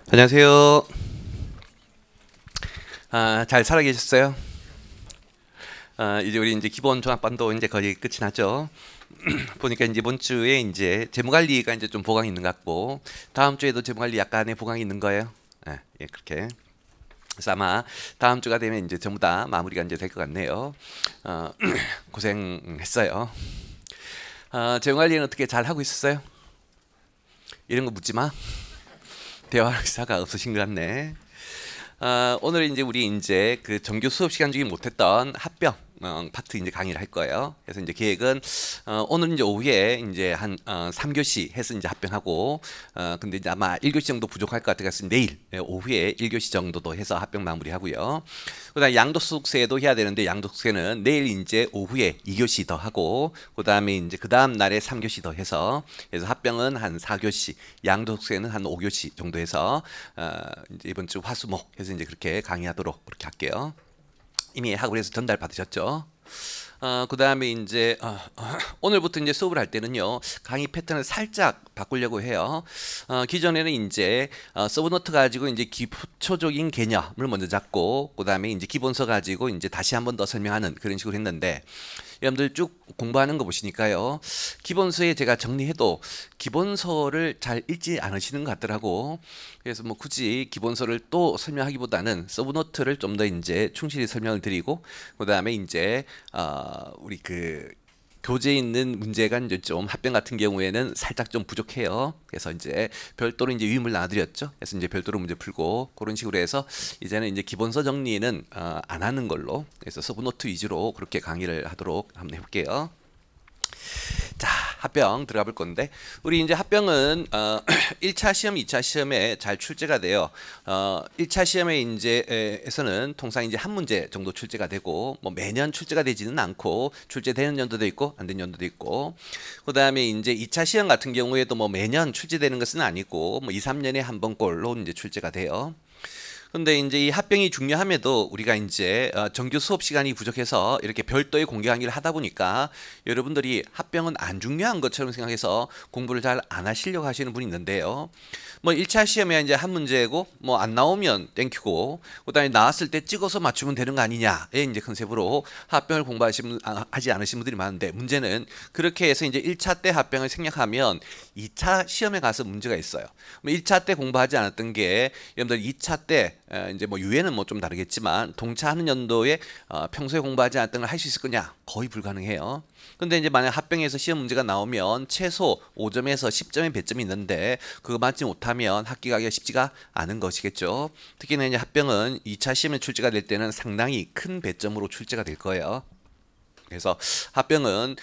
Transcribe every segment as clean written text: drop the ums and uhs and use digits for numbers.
안녕하세요. 잘 살아계셨어요? 이제 우리 이제 기본 종합반도 이제 거의 끝이 났죠. 보니까 이제 이번 주에 이제 재무관리가 이제 좀 보강이 있는 것 같고, 다음 주에도 재무관리 약간의 보강이 있는 거예요. 예, 그렇게. 그래서 아마 다음 주가 되면 이제 전부 다 마무리가 이제 될 것 같네요. 어, 고생했어요. 재무관리는 어떻게 잘 하고 있었어요? 이런 거 묻지 마. 대화할 의사가 없으신 것 같네. 오늘 이제 우리 이제 그 정규 수업 시간 중에 못했던 합병 파트 이제 강의를 할 거예요. 그래서 이제 계획은 오늘 이제 오후에 이제 한 3교시 해서 이제 합병하고 근데 이제 아마 1교시 정도 부족할 것 같아서 내일 오후에 1교시 정도도 해서 합병 마무리하고요. 그다음에 양도소득세도 해야 되는데 양도소득세는 내일 이제 오후에 2교시 더 하고 그다음에 이제 그다음 날에 3교시 더 해서 그래서 합병은 한 4교시, 양도소득세는 한 5교시 정도 해서 이제 이번 주 화수목 해서 이제 그렇게 강의하도록 그렇게 할게요. 이미 학원에서 전달 받으셨죠? 그 다음에 이제 오늘부터 이제 수업을 할 때는요 강의 패턴을 살짝 바꾸려고 해요. 기존에는 이제 서브노트 가지고 이제 기초적인 개념을 먼저 잡고 그 다음에 이제 기본서 가지고 이제 다시 한 번 더 설명하는 그런 식으로 했는데 여러분들 쭉 공부하는 거 보시니까요 기본서에 제가 정리해도 기본서를 잘 읽지 않으시는 것 같더라고. 그래서 뭐 굳이 기본서를 또 설명하기보다는 서브노트를 좀 더 이제 충실히 설명을 드리고 그 다음에 이제 우리 그 교재에 있는 문제가 이제 좀 합병 같은 경우에는 살짝 좀 부족해요. 그래서 이제 별도로 이제 위임을 나눠드렸죠. 그래서 이제 별도로 문제 풀고 그런 식으로 해서 이제는 이제 기본서 정리는 안 하는 걸로 그래서 서브노트 위주로 그렇게 강의를 하도록 한번 해볼게요. 자, 합병 들어가 볼 건데 우리 이제 합병은 1차 시험, 2차 시험에 잘 출제가 돼요. 1차 시험에 이제 에서는 통상 이제 한 문제 정도 출제가 되고 뭐 매년 출제가 되지는 않고 출제되는 연도도 있고 안 되는 연도도 있고 그다음에 이제 2차 시험 같은 경우에도 뭐 매년 출제되는 것은 아니고 뭐 2, 3년에 한 번꼴로 이제 출제가 돼요. 근데 이제 이 합병이 중요함에도 우리가 이제 정규 수업 시간이 부족해서 이렇게 별도의 공개 강의를 하다 보니까 여러분들이 합병은 안 중요한 것처럼 생각해서 공부를 잘 안 하시려고 하시는 분이 있는데요. 뭐 1차 시험에 이제 한 문제고 뭐 안 나오면 땡큐고 그다음에 나왔을 때 찍어서 맞추면 되는 거 아니냐에 이제 컨셉으로 합병을 하지 않으신 분들이 많은데 문제는 그렇게 해서 이제 1차 때 합병을 생략하면 2차 시험에 가서 문제가 있어요. 1차 때 공부하지 않았던 게 여러분들 2차 때 이제 뭐 유예는 뭐 좀 다르겠지만 동차하는 연도에 평소에 공부하지 않았던 걸 할 수 있을 거냐? 거의 불가능해요. 근데 이제 만약 합병에서 시험 문제가 나오면 최소 5점에서 10점의 배점이 있는데 그거 맞지 못하면 합격 하기가 쉽지가 않은 것이겠죠. 특히나 이제 합병은 2차 시험에 출제가 될 때는 상당히 큰 배점으로 출제가 될 거예요. 그래서 합병은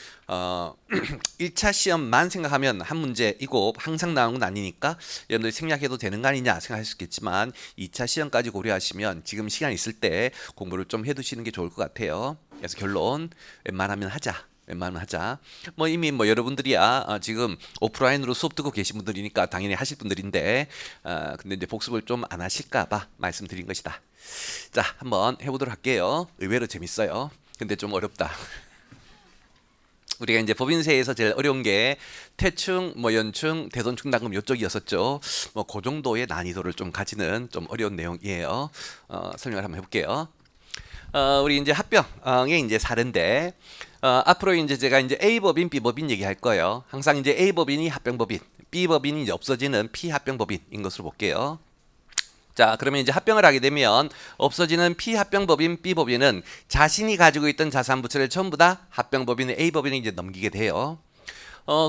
1차 시험만 생각하면 한 문제이고 항상 나오는 건 아니니까 여러분들이 생략해도 되는 거 아니냐 생각할 수 있겠지만 2차 시험까지 고려하시면 지금 시간 있을 때 공부를 좀 해두시는 게 좋을 것 같아요. 그래서 결론 웬만하면 하자. 웬만하면 하자. 뭐 이미 뭐 여러분들이야 지금 오프라인으로 수업 듣고 계신 분들이니까 당연히 하실 분들인데 근데 이제 복습을 좀 안 하실까봐 말씀드린 것이다. 자, 한번 해보도록 할게요. 의외로 재밌어요. 근데 좀 어렵다. 우리가 이제 법인세에서 제일 어려운 게 태충, 뭐 연충, 대손충당금 이쪽이었었죠. 뭐 그 정도의 난이도를 좀 가지는 좀 어려운 내용이에요. 설명을 한번 해볼게요. 우리 이제 합병의 이제 사례인데 앞으로 이제 제가 이제 A법인, B법인 얘기할 거예요. 항상 이제 A법인이 합병법인, B법인이 이제 없어지는 피합병법인인 것으로 볼게요. 자, 그러면 이제 합병을 하게 되면 없어지는 피합병법인 B법인은 자신이 가지고 있던 자산부채를 전부 다 합병법인 A법인에 이제 넘기게 돼요.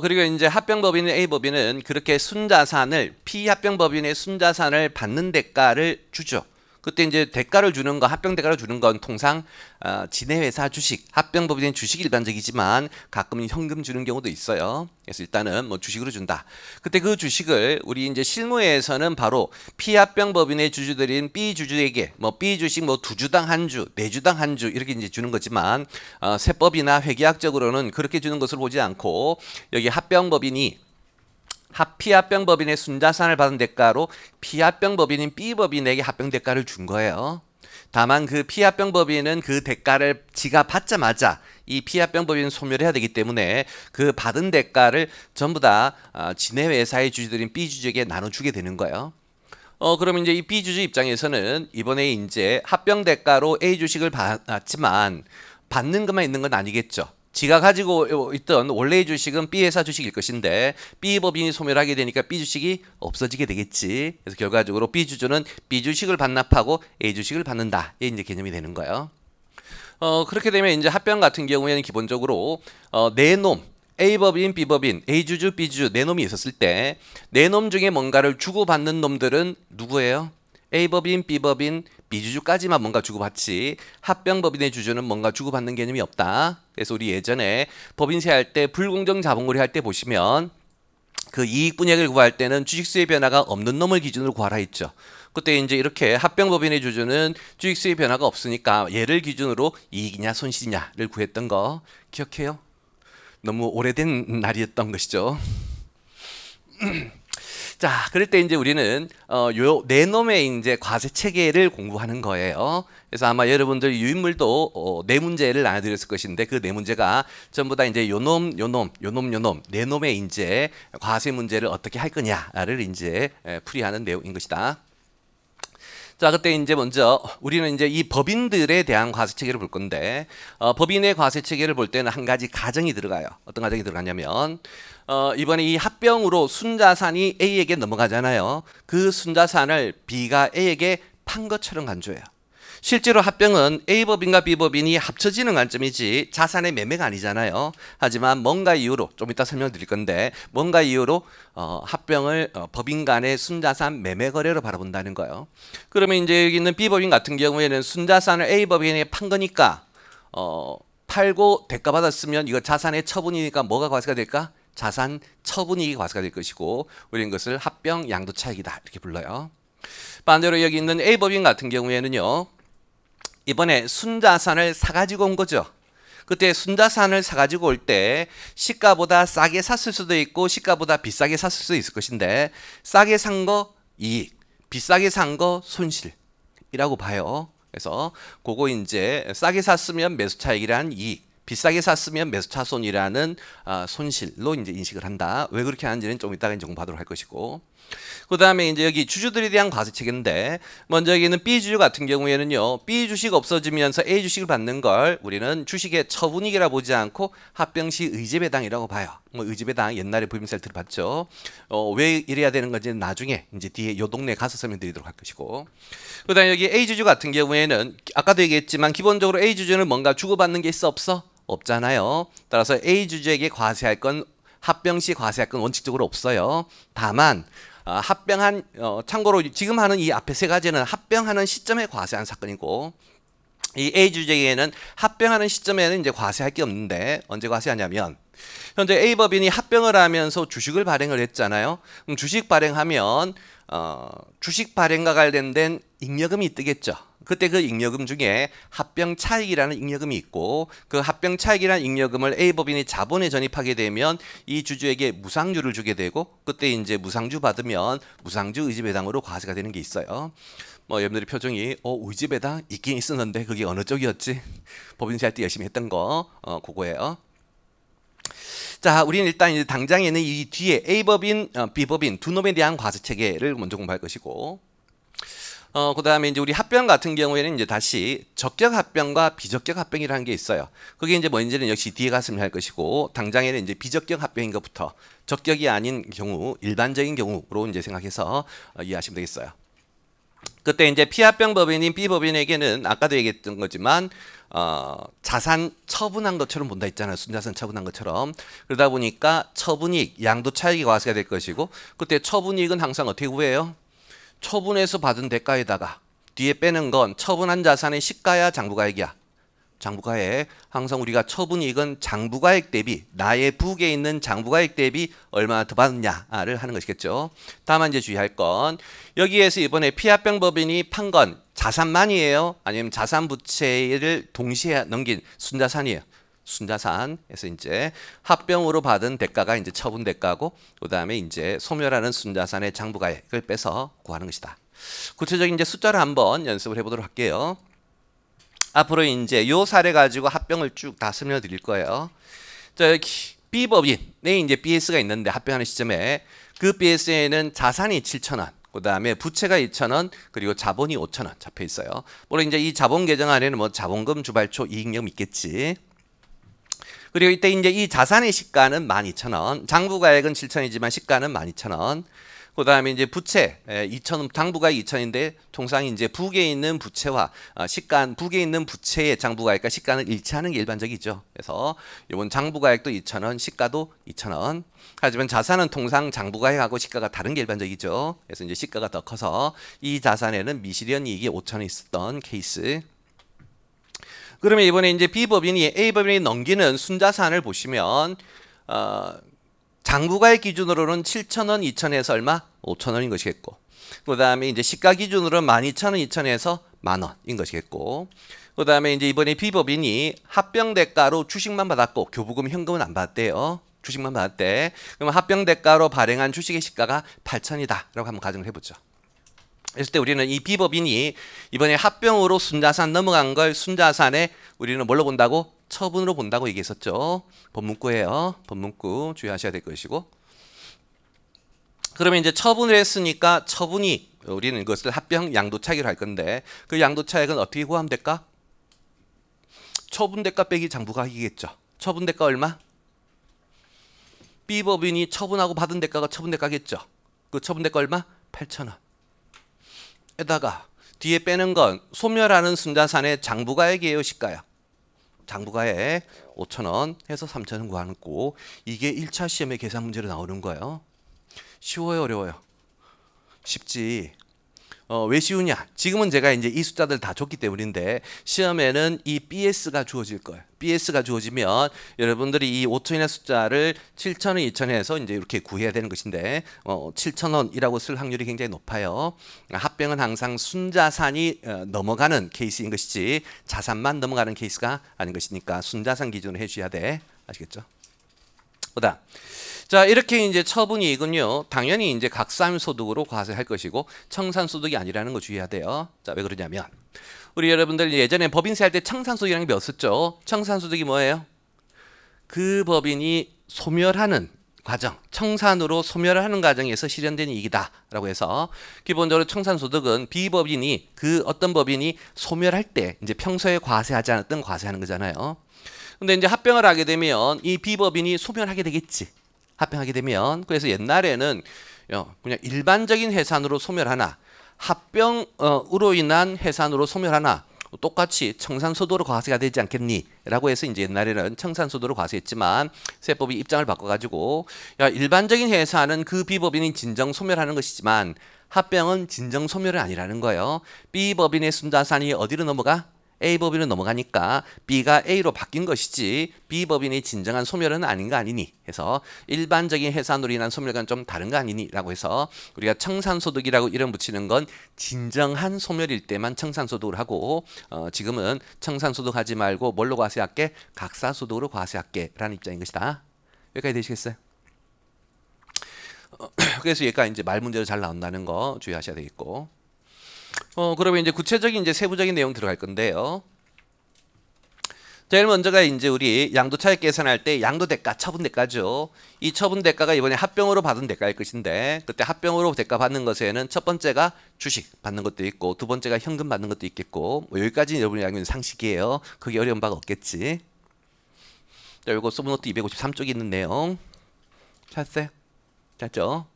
그리고 이제 합병법인 A법인은 그렇게 순자산을 피합병법인의 순자산을 받는 대가를 주죠. 그때 이제 대가를 주는 거, 합병 대가를 주는 건 통상 지네회사 주식, 합병법인의 주식이 일반적이지만 가끔은 현금 주는 경우도 있어요. 그래서 일단은 뭐 주식으로 준다. 그때 그 주식을 우리 이제 실무에서는 바로 피합병법인의 주주들인 B 주주에게 뭐 B 주식 뭐 2주당 한 주, 4주당 한 주 이렇게 이제 주는 거지만 세법이나 회계학적으로는 그렇게 주는 것을 보지 않고 여기 합병법인이 피합병법인의 순자산을 받은 대가로 피합병법인인 B법인에게 합병 대가를 준 거예요. 다만 그 피합병법인은 그 대가를 지가 받자마자 이 피합병법인은 소멸해야 되기 때문에 그 받은 대가를 전부 다 지네 회사의 주주들인 B 주주에게 나눠주게 되는 거예요. 그럼 이제 이 B 주주 입장에서는 이번에 이제 합병 대가로 A 주식을 받았지만 받는 것만 있는 건 아니겠죠. 지가 가지고 있던 원래의 주식은 B 회사 주식일 것인데 B 법인이 소멸하게 되니까 B 주식이 없어지게 되겠지. 그래서 결과적으로 B 주주는 B 주식을 반납하고 A 주식을 받는다. 이게 이제 개념이 되는 거예요. 그렇게 되면 이제 합병 같은 경우에는 기본적으로 네 놈, A 법인, B 법인, A 주주, B 주주 네 놈이 있었을 때 네 놈 중에 뭔가를 주고받는 놈들은 누구예요? A 법인, B 법인, B 주주까지만 뭔가 주고받지 합병 법인의 주주는 뭔가 주고받는 개념이 없다. 그래서 우리 예전에 법인세 할 때 불공정 자본거래 할 때 보시면 그 이익 분액을 구할 때는 주식수의 변화가 없는 놈을 기준으로 구하라 했죠. 그때 이제 이렇게 합병 법인의 주주는 주식수의 변화가 없으니까 얘를 기준으로 이익이냐 손실이냐를 구했던 거 기억해요? 너무 오래된 날이었던 것이죠. 자, 그럴 때 이제 우리는 요 네 놈의 이제 과세 체계를 공부하는 거예요. 그래서 아마 여러분들 유인물도 네 문제를 나눠드렸을 것인데 그 네 문제가 전부 다 이제 요놈 네 놈의 이제 과세 문제를 어떻게 할 거냐를 이제 풀이하는 내용인 것이다. 자, 그때 이제 먼저 우리는 이제 이 법인들에 대한 과세 체계를 볼 건데 법인의 과세 체계를 볼 때는 한 가지 가정이 들어가요. 어떤 가정이 들어가냐면 이번에 이 합병으로 순자산이 A에게 넘어가잖아요. 그 순자산을 B가 A에게 판 것처럼 간주해요. 실제로 합병은 A법인과 B법인이 합쳐지는 관점이지 자산의 매매가 아니잖아요. 하지만 뭔가 이유로 좀 이따 설명드릴 건데 뭔가 이유로 합병을 법인 간의 순자산 매매 거래로 바라본다는 거예요. 그러면 이제 여기 있는 B법인 같은 경우에는 순자산을 A법인에 판 거니까 팔고 대가 받았으면 이거 자산의 처분이니까 뭐가 과세가 될까? 자산 처분이익이 과세가 될 것이고 우리는 그것을 합병 양도 차익이다 이렇게 불러요. 반대로 여기 있는 A법인 같은 경우에는요. 이번에 순자산을 사가지고 온 거죠. 그때 순자산을 사가지고 올 때 시가보다 싸게 샀을 수도 있고 시가보다 비싸게 샀을 수도 있을 것인데 싸게 산 거 이익, 비싸게 산 거 손실이라고 봐요. 그래서 그거 이제 싸게 샀으면 매수 차익이란 이익, 비싸게 샀으면 매수 차손이라는 손실로 이제 인식을 한다. 왜 그렇게 하는지는 좀 이따가 이제 공부하도록 할 것이고. 그 다음에 이제 여기 주주들에 대한 과세 체계인데 먼저 여기는 B 주주 같은 경우에는요. B 주식 없어지면서 A 주식을 받는 걸 우리는 주식의 처분이익이라 보지 않고 합병 시 의제배당이라고 봐요. 뭐 의제배당 옛날에 법인세를 들어봤죠. 왜 이래야 되는 건지는 나중에 이제 뒤에 요 동네에 가서 설명드리도록 할 것이고. 그 다음에 여기 A 주주 같은 경우에는 아까도 얘기했지만 기본적으로 A 주주는 뭔가 주고받는 게 있어 없어? 없잖아요. 따라서 A 주주에게 과세할 건 합병 시 과세할 건 원칙적으로 없어요. 다만 합병한 참고로 지금 하는 이 앞에 세 가지는 합병하는 시점에 과세한 사건이고 이 A 주주에게는 합병하는 시점에는 이제 과세할 게 없는데 언제 과세하냐면 현재 A 법인이 합병을 하면서 주식을 발행을 했잖아요. 그럼 주식 발행하면 주식 발행과 관련된 잉여금이 뜨겠죠. 그때 그 잉여금 중에 합병 차익이라는 잉여금이 있고 그 합병 차익이라는 잉여금을 A법인이 자본에 전입하게 되면 이 주주에게 무상주를 주게 되고 그때 이제 무상주 받으면 무상주 의지배당으로 과세가 되는 게 있어요. 뭐 여러분들의 표정이 의지배당 있긴 있었는데 그게 어느 쪽이었지? 법인세 할 때 열심히 했던 거 그거예요. 자, 우리는 일단 이제 당장에는 이 뒤에 A법인, B법인 두 놈에 대한 과세 체계를 먼저 공부할 것이고 그 다음에 이제 우리 합병 같은 경우에는 이제 다시 적격 합병과 비적격 합병이라는 게 있어요. 그게 이제 뭔지는 역시 뒤에 가서 할 것이고 당장에는 이제 비적격 합병인 것부터 적격이 아닌 경우 일반적인 경우로 이제 생각해서 이해하시면 되겠어요. 그때 이제 피합병 법인인 B법인에게는 아까도 얘기했던 거지만 자산 처분한 것처럼 본다 했잖아요. 순자산 처분한 것처럼. 그러다 보니까 처분이익, 양도차익이 과세가 될 것이고 그때 처분이익은 항상 어떻게 구해요? 처분해서 받은 대가에다가 뒤에 빼는 건 처분한 자산의 시가야 장부가액이야. 장부가액. 항상 우리가 처분이익은 장부가액 대비 나의 부에 있는 장부가액 대비 얼마나 더 받느냐를 하는 것이겠죠. 다만 이제 주의할 건 여기에서 이번에 피합병 법인이 판 건 자산만이에요? 아니면 자산 부채를 동시에 넘긴 순자산이에요? 순자산에서 이제 합병으로 받은 대가가 이제 처분 대가고 그다음에 이제 소멸하는 순자산의 장부가액을 빼서 구하는 것이다. 구체적인 이제 숫자를 한번 연습을 해보도록 할게요. 앞으로 이제 요 사례 가지고 합병을 쭉 다 설명을 드릴 거예요. 자, 여기 B법인에 이제 BS가 있는데 합병하는 시점에 그 BS에는 자산이 7,000원, 그다음에 부채가 2,000원, 그리고 자본이 5,000원 잡혀 있어요. 물론 이제 이 자본 계정 안에는 뭐 자본금, 주발초, 이익금 있겠지. 그리고 이때 이제 이 자산의 시가는 12,000원, 장부가액은 7,000이지만 시가는 12,000원. 그다음에 이제 부채 2,000, 장부가 2,000인데 통상 이제 북에 있는 부채와 시가, 북에 있는 부채의 장부가액과 시가는 일치하는 게 일반적이죠. 그래서 이번 장부가액도 2,000원, 시가도 2,000원. 하지만 자산은 통상 장부가액하고 시가가 다른 게 일반적이죠. 그래서 이제 시가가 더 커서 이 자산에는 미실현 이익이 5,000원 있었던 케이스. 그러면 이번에 이제 B법인이 A법인이 넘기는 순자산을 보시면 장부가액 기준으로는 7,000원, 2,000에서 얼마? 5,000원인 것이겠고, 그 다음에 이제 시가 기준으로는 12,000원, 2,000에서 10,000원인 것이겠고, 그 다음에 이제 이번에 B법인이 합병대가로 주식만 받았고 교부금, 현금은 안 받았대요. 주식만 받았대. 그러면 합병대가로 발행한 주식의 시가가 8,000이다라고 한번 가정을 해보죠. 그랬을 때 우리는 이 B법인이 이번에 합병으로 순자산 넘어간 걸 순자산에 우리는 뭘로 본다고? 처분으로 본다고 얘기했었죠. 법문구예요. 법문구 주의하셔야 될 것이고. 그러면 이제 처분을 했으니까 처분이 우리는 이것을 합병 양도차익으로 할 건데 그 양도차익은 어떻게 구하면 처분대가 빼기 장부가액이겠죠. 처분대가 얼마? B법인이 처분하고 받은 대가가 처분대가겠죠. 그 처분대가 얼마? 8,000원. 에다가 뒤에 빼는 건 소멸하는 순자산의 장부가액이에요, 시가야? 장부가액 5,000원 해서 3,000원 구하는 거. 이게 1차 시험에 계산 문제로 나오는 거예요. 쉬워요, 어려워요? 쉽지. 왜 쉬우냐? 지금은 제가 이제 이 숫자들 다 줬기 때문인데 시험에는 이 BS가 주어질 거예요. BS가 주어지면 여러분들이 이 5,000원의 숫자를 7,000원, 2,000원에서 이제 이렇게 구해야 되는 것인데 7,000원이라고 쓸 확률이 굉장히 높아요. 합병은 항상 순자산이 넘어가는 케이스인 것이지 자산만 넘어가는 케이스가 아닌 것이니까 순자산 기준으로 해주셔야 돼. 아시겠죠? 보다. 자, 이렇게 이제 처분이익은요, 당연히 이제 각산소득으로 과세할 것이고 청산소득이 아니라는 거 주의해야 돼요. 자, 왜 그러냐면 우리 여러분들 예전에 법인세 할 때 청산소득이라는 게 배웠었죠. 청산소득이 뭐예요? 그 법인이 소멸하는 과정, 청산으로 소멸하는 과정에서 실현된 이익이다라고 해서 기본적으로 청산소득은 B법인이 그 어떤 법인이 소멸할 때 이제 평소에 과세하지 않았던 과세하는 거잖아요. 근데 이제 합병을 하게 되면 이 B법인이 소멸하게 되겠지. 합병하게 되면. 그래서 옛날에는 그냥 일반적인 해산으로 소멸하나 합병으로 인한 해산으로 소멸하나 똑같이 청산소득으로 과세가 되지 않겠니? 라고 해서 이제 옛날에는 청산소득으로 과세했지만 세법이 입장을 바꿔가지고 일반적인 해산은 그 B법인이 진정 소멸하는 것이지만 합병은 진정 소멸은 아니라는 거예요. B법인의 순자산이 어디로 넘어가? A법인으로 넘어가니까 B가 A로 바뀐 것이지 B법인이 진정한 소멸은 아닌 거 아니니 해서 일반적인 해산으로 인한 소멸과는 좀 다른 거 아니니 라고 해서 우리가 청산소득이라고 이름 붙이는 건 진정한 소멸일 때만 청산소득을 하고 지금은 청산소득 하지 말고 뭘로 과세할게? 각사소득으로 과세할게 라는 입장인 것이다. 여기까지 되시겠어요? 그래서 여기까지 이제 말 문제로 잘 나온다는 거 주의하셔야 되겠고, 그러면 이제 구체적인 이제 세부적인 내용 들어갈 건데요. 제일 먼저가 이제 우리 양도차익 계산할 때 양도대가, 처분대가죠. 이 처분대가가 이번에 합병으로 받은 대가일 것인데 그때 합병으로 대가 받는 것에는 첫 번째가 주식 받는 것도 있고 두 번째가 현금 받는 것도 있겠고 여기까지는 여러분이 알고 있는 상식이에요. 그게 어려운 바가 없겠지. 자, 요거 서브노트 253쪽에 있는 내용 찾았어요? 찾죠?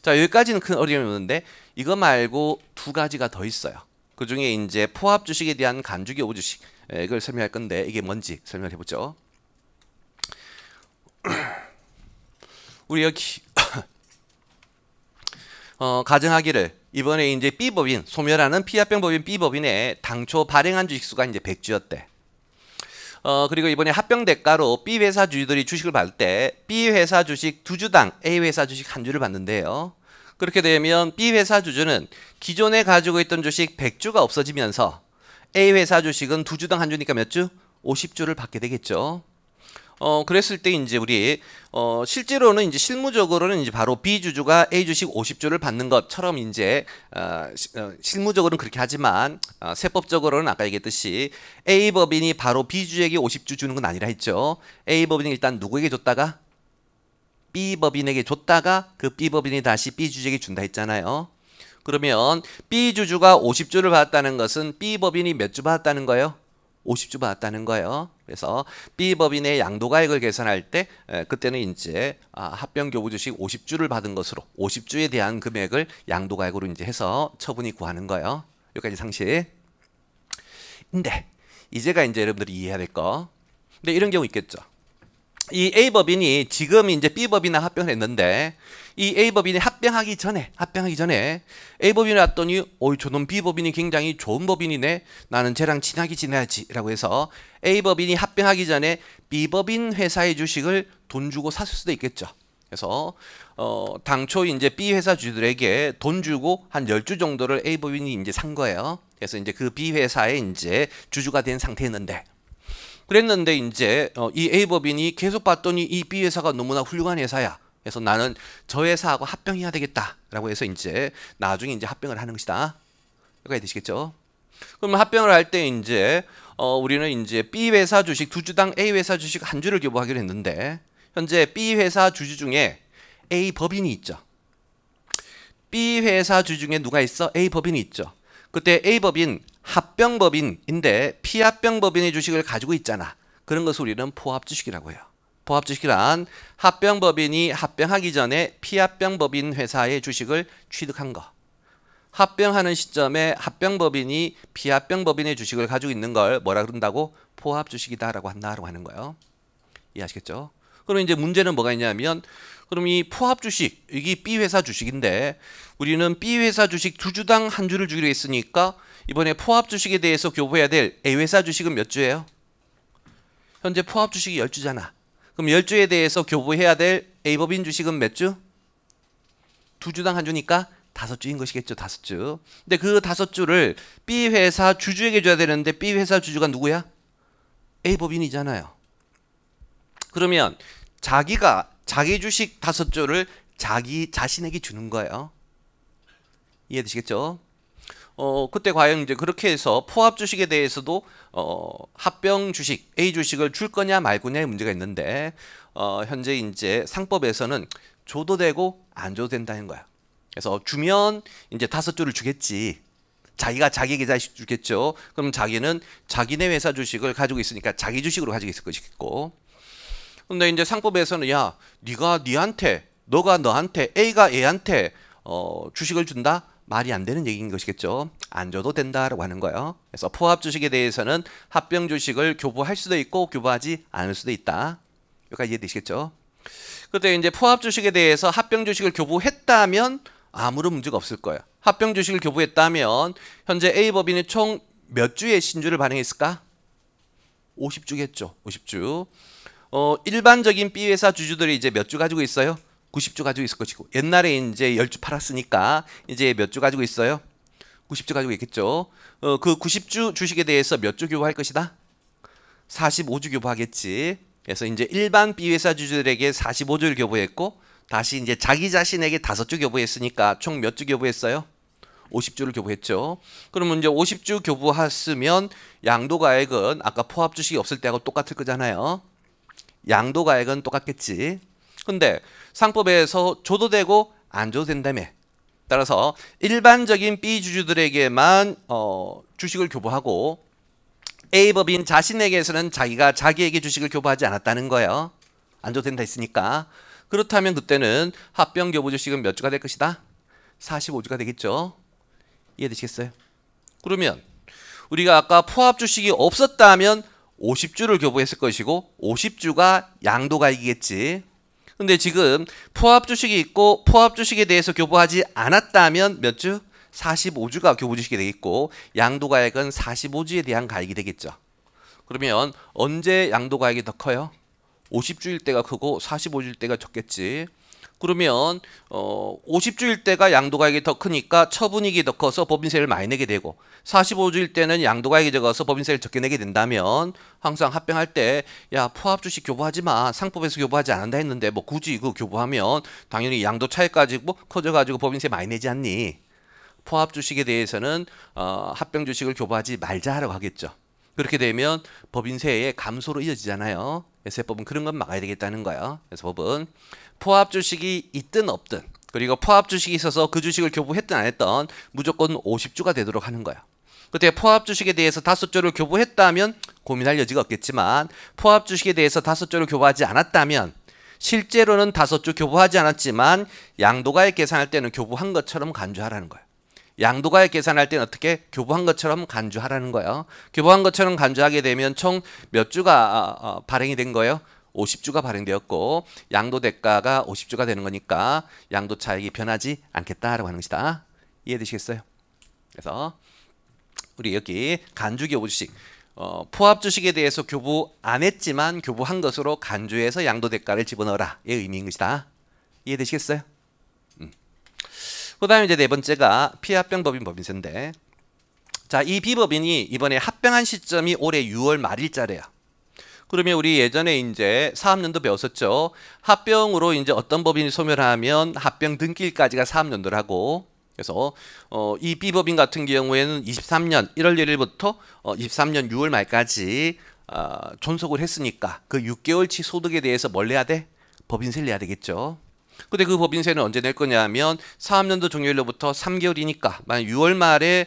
자, 여기까지는 큰 어려움이 없는데 이거 말고 두 가지가 더 있어요. 그 중에 이제 포합 주식에 대한 간주기 오주식, 이걸 설명할 건데 이게 뭔지 설명해 보죠. 우리 여기 가정하기를 이번에 이제 B법인, 소멸하는 피합병법인 B법인의 당초 발행한 주식수가 이제 100주였대. 그리고 이번에 합병 대가로 B 회사 주주들이 주식을 받을 때 B 회사 주식 2주당 A 회사 주식 1주를 받는데요. 그렇게 되면 B 회사 주주는 기존에 가지고 있던 주식 100주가 없어지면서 A 회사 주식은 2주당 1주니까 몇 주? 50주를 받게 되겠죠. 그랬을 때 이제 우리 실제로는 이제 실무적으로는 이제 바로 B 주주가 A 주식 50주를 받는 것처럼 이제 실무적으로는 그렇게 하지만 세법적으로는 아까 얘기했듯이 A 법인이 바로 B 주주에게 50주 주는 건 아니라 했죠. A 법인이 일단 누구에게 줬다가 B 법인에게 줬다가 그 B 법인이 다시 B 주주에게 준다 했잖아요. 그러면 B 주주가 50주를 받았다는 것은 B 법인이 몇 주 받았다는 거예요? 50주 받았다는 거예요. 그래서 B 법인의 양도가액을 계산할 때 그때는 이제 합병교부 주식 50주를 받은 것으로 50주에 대한 금액을 양도가액으로 이제 해서 처분이 구하는 거예요. 여기까지 상식. 근데 이제가 이제 여러분들이 이해해야 될 거. 근데 이런 경우 있겠죠. 이 A 법인이 지금 이제 B 법인이랑 합병을 했는데 이 A 법인이 합병하기 전에 A 법인이 왔더니 저놈 B 법인이 굉장히 좋은 법인이네. 나는 쟤랑 친하게 지내야지라고 해서 A 법인이 합병하기 전에 B 법인 회사의 주식을 돈 주고 샀을 수도 있겠죠. 그래서 당초 이제 B 회사 주주들에게 돈 주고 한 10주 정도를 A 법인이 이제 산 거예요. 그래서 이제 그 B 회사의 이제 주주가 된 상태였는데 그랬는데 이제 이 A 법인이 계속 봤더니 이 B 회사가 너무나 훌륭한 회사야. 그래서 나는 저 회사하고 합병해야 되겠다라고 해서 이제 나중에 이제 합병을 하는 것이다. 여기까지 되시겠죠? 그러면 합병을 할 때 이제 우리는 이제 B 회사 주식 2주당 A 회사 주식 1주를 교부하기로 했는데 현재 B 회사 주주 중에 A 법인이 있죠. B 회사 주주 중에 누가 있어? A 법인이 있죠. 그때 A 법인 합병법인인데 피합병법인의 주식을 가지고 있잖아. 그런 것을 우리는 포합주식이라고 해요. 포합주식이란 합병법인이 합병하기 전에 피합병법인 회사의 주식을 취득한 거. 합병하는 시점에 합병법인이 피합병법인의 주식을 가지고 있는 걸 뭐라 그런다고? 포합주식이다라고 한다라고 하는 거예요. 이해하시겠죠? 그럼 이제 문제는 뭐가 있냐면 그럼 이 포합주식, 이게 B 회사 주식인데 우리는 B 회사 주식 2주당 1주를 주기로 했으니까 이번에 포합주식에 대해서 교부해야 될 A 회사 주식은 몇 주예요? 현재 포합주식이 10주잖아. 그럼 10주에 대해서 교부해야 될 A 법인 주식은 몇 주? 2주당 1주니까 5주인 것이겠죠. 5주. 근데 그 5주를 B 회사 주주에게 줘야 되는데 B 회사 주주가 누구야? A 법인이잖아요. 그러면 자기 주식 5주를 자기 자신에게 주는 거예요. 이해되시겠죠? 그때 과연 이제 그렇게 해서 포합 주식에 대해서도 합병 주식 A 주식을 줄 거냐 말 거냐의 문제가 있는데 현재 이제 상법에서는 줘도 되고 안 줘도 된다는 거야. 그래서 주면 이제 5주를 주겠지. 자기가 자기 계좌 주겠죠. 그럼 자기는 자기네 회사 주식을 가지고 있으니까 자기 주식으로 가지고 있을 것이겠고. 근데 이제 상법에서는 야, 너가 너한테 A가 A한테 주식을 준다? 말이 안 되는 얘기인 것이겠죠. 안 줘도 된다라고 하는 거예요. 그래서 포합 주식에 대해서는 합병 주식을 교부할 수도 있고 교부하지 않을 수도 있다. 여기까지 이해되시겠죠? 그때 이제 포합 주식에 대해서 합병 주식을 교부했다면 아무런 문제가 없을 거예요. 합병 주식을 교부했다면 현재 A 법인이 총 몇 주의 신주를 발행했을까? 50주겠죠. 50주. 일반적인 B 회사 주주들이 이제 몇 주 가지고 있어요? 90주 가지고 있을 것이고 옛날에 이제 10주 팔았으니까 이제 몇 주 가지고 있어요? 90주 가지고 있겠죠. 그 90주 주식에 대해서 몇 주 교부할 것이다? 45주 교부하겠지. 그래서 이제 일반 B 회사 주주들에게 45주를 교부했고 다시 이제 자기 자신에게 5주 교부했으니까 총 몇 주 교부했어요? 50주를 교부했죠. 그러면 이제 50주 교부했으면 양도가액은 아까 포합 주식이 없을 때하고 똑같을 거잖아요. 양도가액은 똑같겠지. 근데 상법에서 줘도 되고 안 줘도 된다며. 따라서 일반적인 B 주주들에게만 주식을 교부하고 A 법인 자신에게서는 자기가 자기에게 주식을 교부하지 않았다는 거예요. 안 줘도 된다 했으니까. 그렇다면 그때는 합병 교부 주식은 몇 주가 될 것이다? 45주가 되겠죠. 이해되시겠어요? 그러면 우리가 아까 포합 주식이 없었다면 50주를 교부했을 것이고 50주가 양도가액이겠지. 근데 지금 포합 주식이 있고 포합 주식에 대해서 교부하지 않았다면 몇 주? 45주가 교부 주식이 되겠고 양도가액은 45주에 대한 가액이 되겠죠. 그러면 언제 양도가액이 더 커요? 50주일 때가 크고 45주일 때가 적겠지. 그러면 50주일 때가 양도가액이 더 크니까 처분이익이 더 커서 법인세를 많이 내게 되고 45주일 때는 양도가액이 적어서 법인세를 적게 내게 된다면 항상 합병할 때 야 포합주식 교부하지 마. 상법에서 교부하지 않는다 했는데 뭐 굳이 그 교부하면 당연히 양도 차익 가지고 커져가지고 법인세 많이 내지 않니? 포합주식에 대해서는 합병주식을 교부하지 말자라고 하겠죠. 그렇게 되면 법인세의 감소로 이어지잖아요. 세법은 그런 건 막아야 되겠다는 거예요. 그래서 법은 포합주식이 있든 없든 그리고 포함 주식이 있어서 그 주식을 교부했든 안 했든 무조건 50주가 되도록 하는 거야. 그때 포함 주식에 대해서 5조를 교부했다면 고민할 여지가 없겠지만 포함 주식에 대해서 5조를 교부하지 않았다면 실제로는 5조 교부하지 않았지만 양도가액 계산할 때는 교부한 것처럼 간주하라는 거예요. 양도가액 계산할 때는 어떻게? 교부한 것처럼 간주하라는 거예요. 교부한 것처럼 간주하게 되면 총 몇 주가 발행이 된 거예요? 50주가 발행되었고 양도 대가가 50주가 되는 거니까 양도 차익이 변하지 않겠다라고 하는 것이다. 이해되시겠어요? 그래서 우리 여기 간주 교부 주식 포함 주식에 대해서 교부 안 했지만 교부한 것으로 간주해서 양도 대가를 집어넣어라. 의 의미인 것이다. 이해되시겠어요? 그 다음에 이제 네 번째가 피합병 법인 법인세인데, 자, 이 비법인이 이번에 합병한 시점이 올해 6월 말일자래요. 그러면 우리 예전에 이제 사업연도 배웠었죠. 합병으로 이제 어떤 법인이 소멸하면 합병 등기일까지가 사업연도를 하고, 그래서 이 비법인 같은 경우에는 23년 1월 1일부터 23년 6월 말까지 존속을 했으니까 그 6개월치 소득에 대해서 뭘 내야 돼? 법인세를 내야 되겠죠. 근데 그 법인세는 언제 낼 거냐면 사업연도 종료일로부터 3개월이니까 만약 6월 말에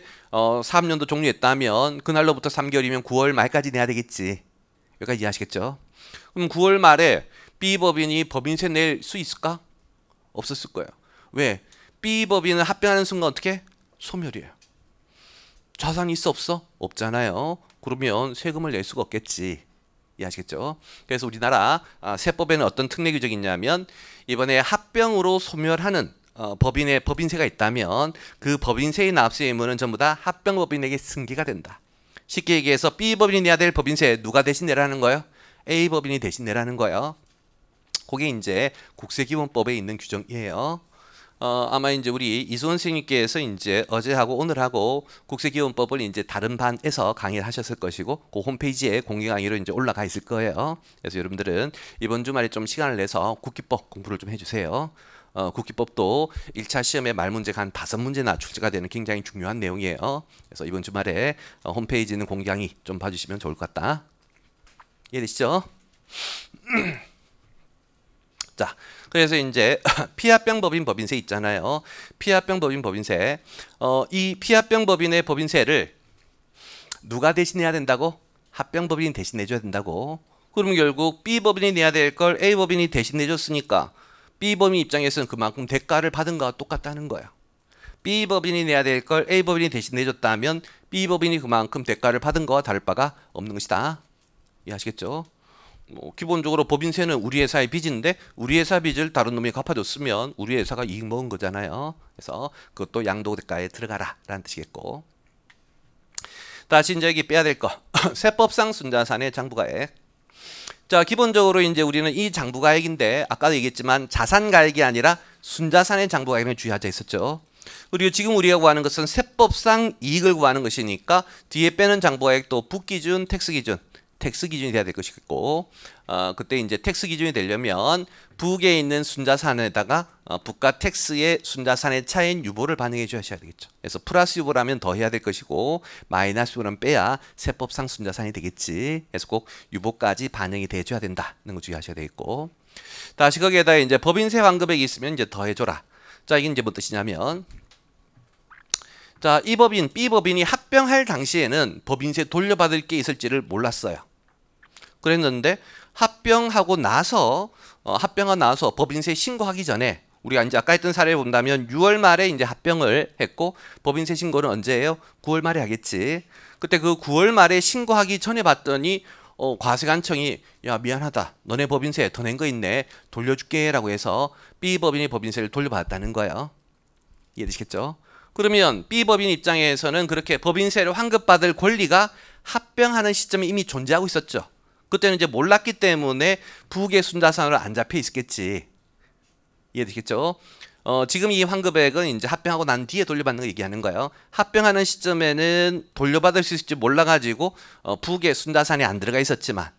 사업연도 종료했다면 그날로부터 3개월이면 9월 말까지 내야 되겠지. 여기까지 이해하시겠죠? 그럼 9월 말에 B법인이 법인세 낼 수 있을까? 없었을 거예요. 왜? B법인은 합병하는 순간 어떻게? 소멸이에요. 자산이 있어 없어? 없잖아요. 그러면 세금을 낼 수가 없겠지. 이해하시겠죠? 그래서 우리나라 세법에는 어떤 특례 규정이 있냐면 이번에 합병으로 소멸하는 법인의 법인세가 있다면 그 법인세의 납세 의무는 전부 다 합병법인에게 승계가 된다. 쉽게 얘기해서 B법인이 내야 될 법인세 누가 대신 내라는 거예요? A법인이 대신 내라는 거예요. 그게 이제 국세기본법에 있는 규정이에요. 아마 이제 우리 이수원 선생님께서 이제 어제하고 오늘하고 국세기본법을 이제 다른 반에서 강의를 하셨을 것이고 그 홈페이지에 공개 강의로 이제 올라가 있을 거예요. 그래서 여러분들은 이번 주말에 좀 시간을 내서 국기법 공부를 좀 해주세요. 국기법도 1차 시험에 말 문제가 한 5문제나 출제가 되는 굉장히 중요한 내용이에요. 그래서 이번 주말에 홈페이지에 있는 공개 강의 좀 봐주시면 좋을 것 같다. 이해되시죠? 자, 그래서 이제 피합병 법인 법인세 있잖아요. 피합병 법인 법인세. 이 피합병 법인의 법인세를 누가 대신해야 된다고? 합병 법인이 대신 내줘야 된다고. 그러면 결국 B 법인이 내야 될 걸 A 법인이 대신 내줬으니까 B 법인 입장에서는 그만큼 대가를 받은 거와 똑같다는 거예요. B 법인이 내야 될 걸 A 법인이 대신 내줬다면 B 법인이 그만큼 대가를 받은 거와 다를 바가 없는 것이다. 이해하시겠죠? 기본적으로 법인세는 우리 회사의 빚인데 우리 회사 빚을 다른 놈이 갚아줬으면 우리 회사가 이익 먹은 거잖아요. 그래서 그것도 양도대가에 들어가라 라는 뜻이겠고, 다시 이제 여기 빼야 될 거 세법상 순자산의 장부가액. 자, 기본적으로 이제 우리는 이 장부가액인데 아까도 얘기했지만 자산가액이 아니라 순자산의 장부가액을 주의하자 했었죠. 그리고 지금 우리가 구하는 것은 세법상 이익을 구하는 것이니까 뒤에 빼는 장부가액도 북기준, 텍스 기준이 돼야 될 것이겠고, 그때 이제 텍스 기준이 되려면 북에 있는 순자산에다가 북과 텍스의 순자산의 차이인 유보를 반영해 주셔야 되겠죠. 그래서 플러스 유보라면 더 해야 될 것이고 마이너스 유보라면 빼야 세법상 순자산이 되겠지. 그래서 꼭 유보까지 반영이 돼줘야 된다는 거 주의하셔야 되겠고, 다시 거기에다 이제 법인세 환급액이 있으면 이제 더 해줘라. 자, 이게 이제 뭔 뜻이냐면, 자, 이 법인 B법인이 합병할 당시에는 법인세 돌려받을 게 있을지를 몰랐어요. 그랬는데 합병하고 나서 법인세 신고하기 전에 우리가 이제 아까 했던 사례를 본다면 6월 말에 이제 합병을 했고 법인세 신고는 언제예요? 9월 말에 하겠지. 그때 그 9월 말에 신고하기 전에 봤더니 과세관청이 야, 미안하다, 너네 법인세 더 낸 거 있네, 돌려줄게 라고 해서 B법인이 법인세를 돌려받았다는 거예요. 이해되시겠죠? 그러면 B법인 입장에서는 그렇게 법인세를 환급받을 권리가 합병하는 시점에 이미 존재하고 있었죠. 그때는 이제 몰랐기 때문에 북의 순자산으로 안 잡혀 있었겠지. 이해되시겠죠? 지금 이 환급액은 이제 합병하고 난 뒤에 돌려받는 거 얘기하는 거예요. 합병하는 시점에는 돌려받을 수 있을지 몰라가지고 북의 순자산이 안 들어가 있었지만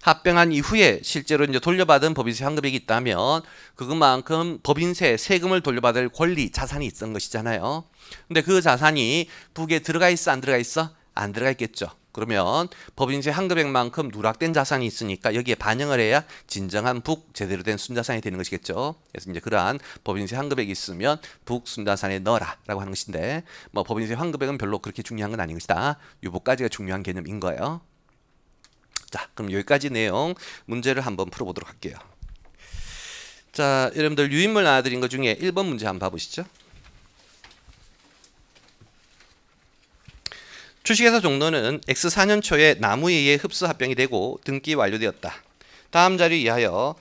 합병한 이후에 실제로 이제 돌려받은 법인세 환급액이 있다면 그것만큼 법인세 세금을 돌려받을 권리, 자산이 있었던 것이잖아요. 근데 그 자산이 북에 들어가 있어 안 들어가 있어? 안 들어가 있겠죠. 그러면 법인세 환급액만큼 누락된 자산이 있으니까 여기에 반영을 해야 진정한 북 제대로 된 순자산이 되는 것이겠죠. 그래서 이제 그러한 법인세 환급액이 있으면 북 순자산에 넣어라라고 하는 것인데 뭐 법인세 환급액은 별로 그렇게 중요한 건 아닌 것이다. 요거까지가 중요한 개념인 거예요. 자, 그럼 여기까지 내용 문제를 한번 풀어보도록 할게요. 자, 여러분들 유인물 나와드린 것 중에 1번 문제 한번 봐보시죠. 주식회사 종로는 X4년 초에 나무에 의해 흡수 합병이 되고 등기 완료되었다. 다음 자료 이하여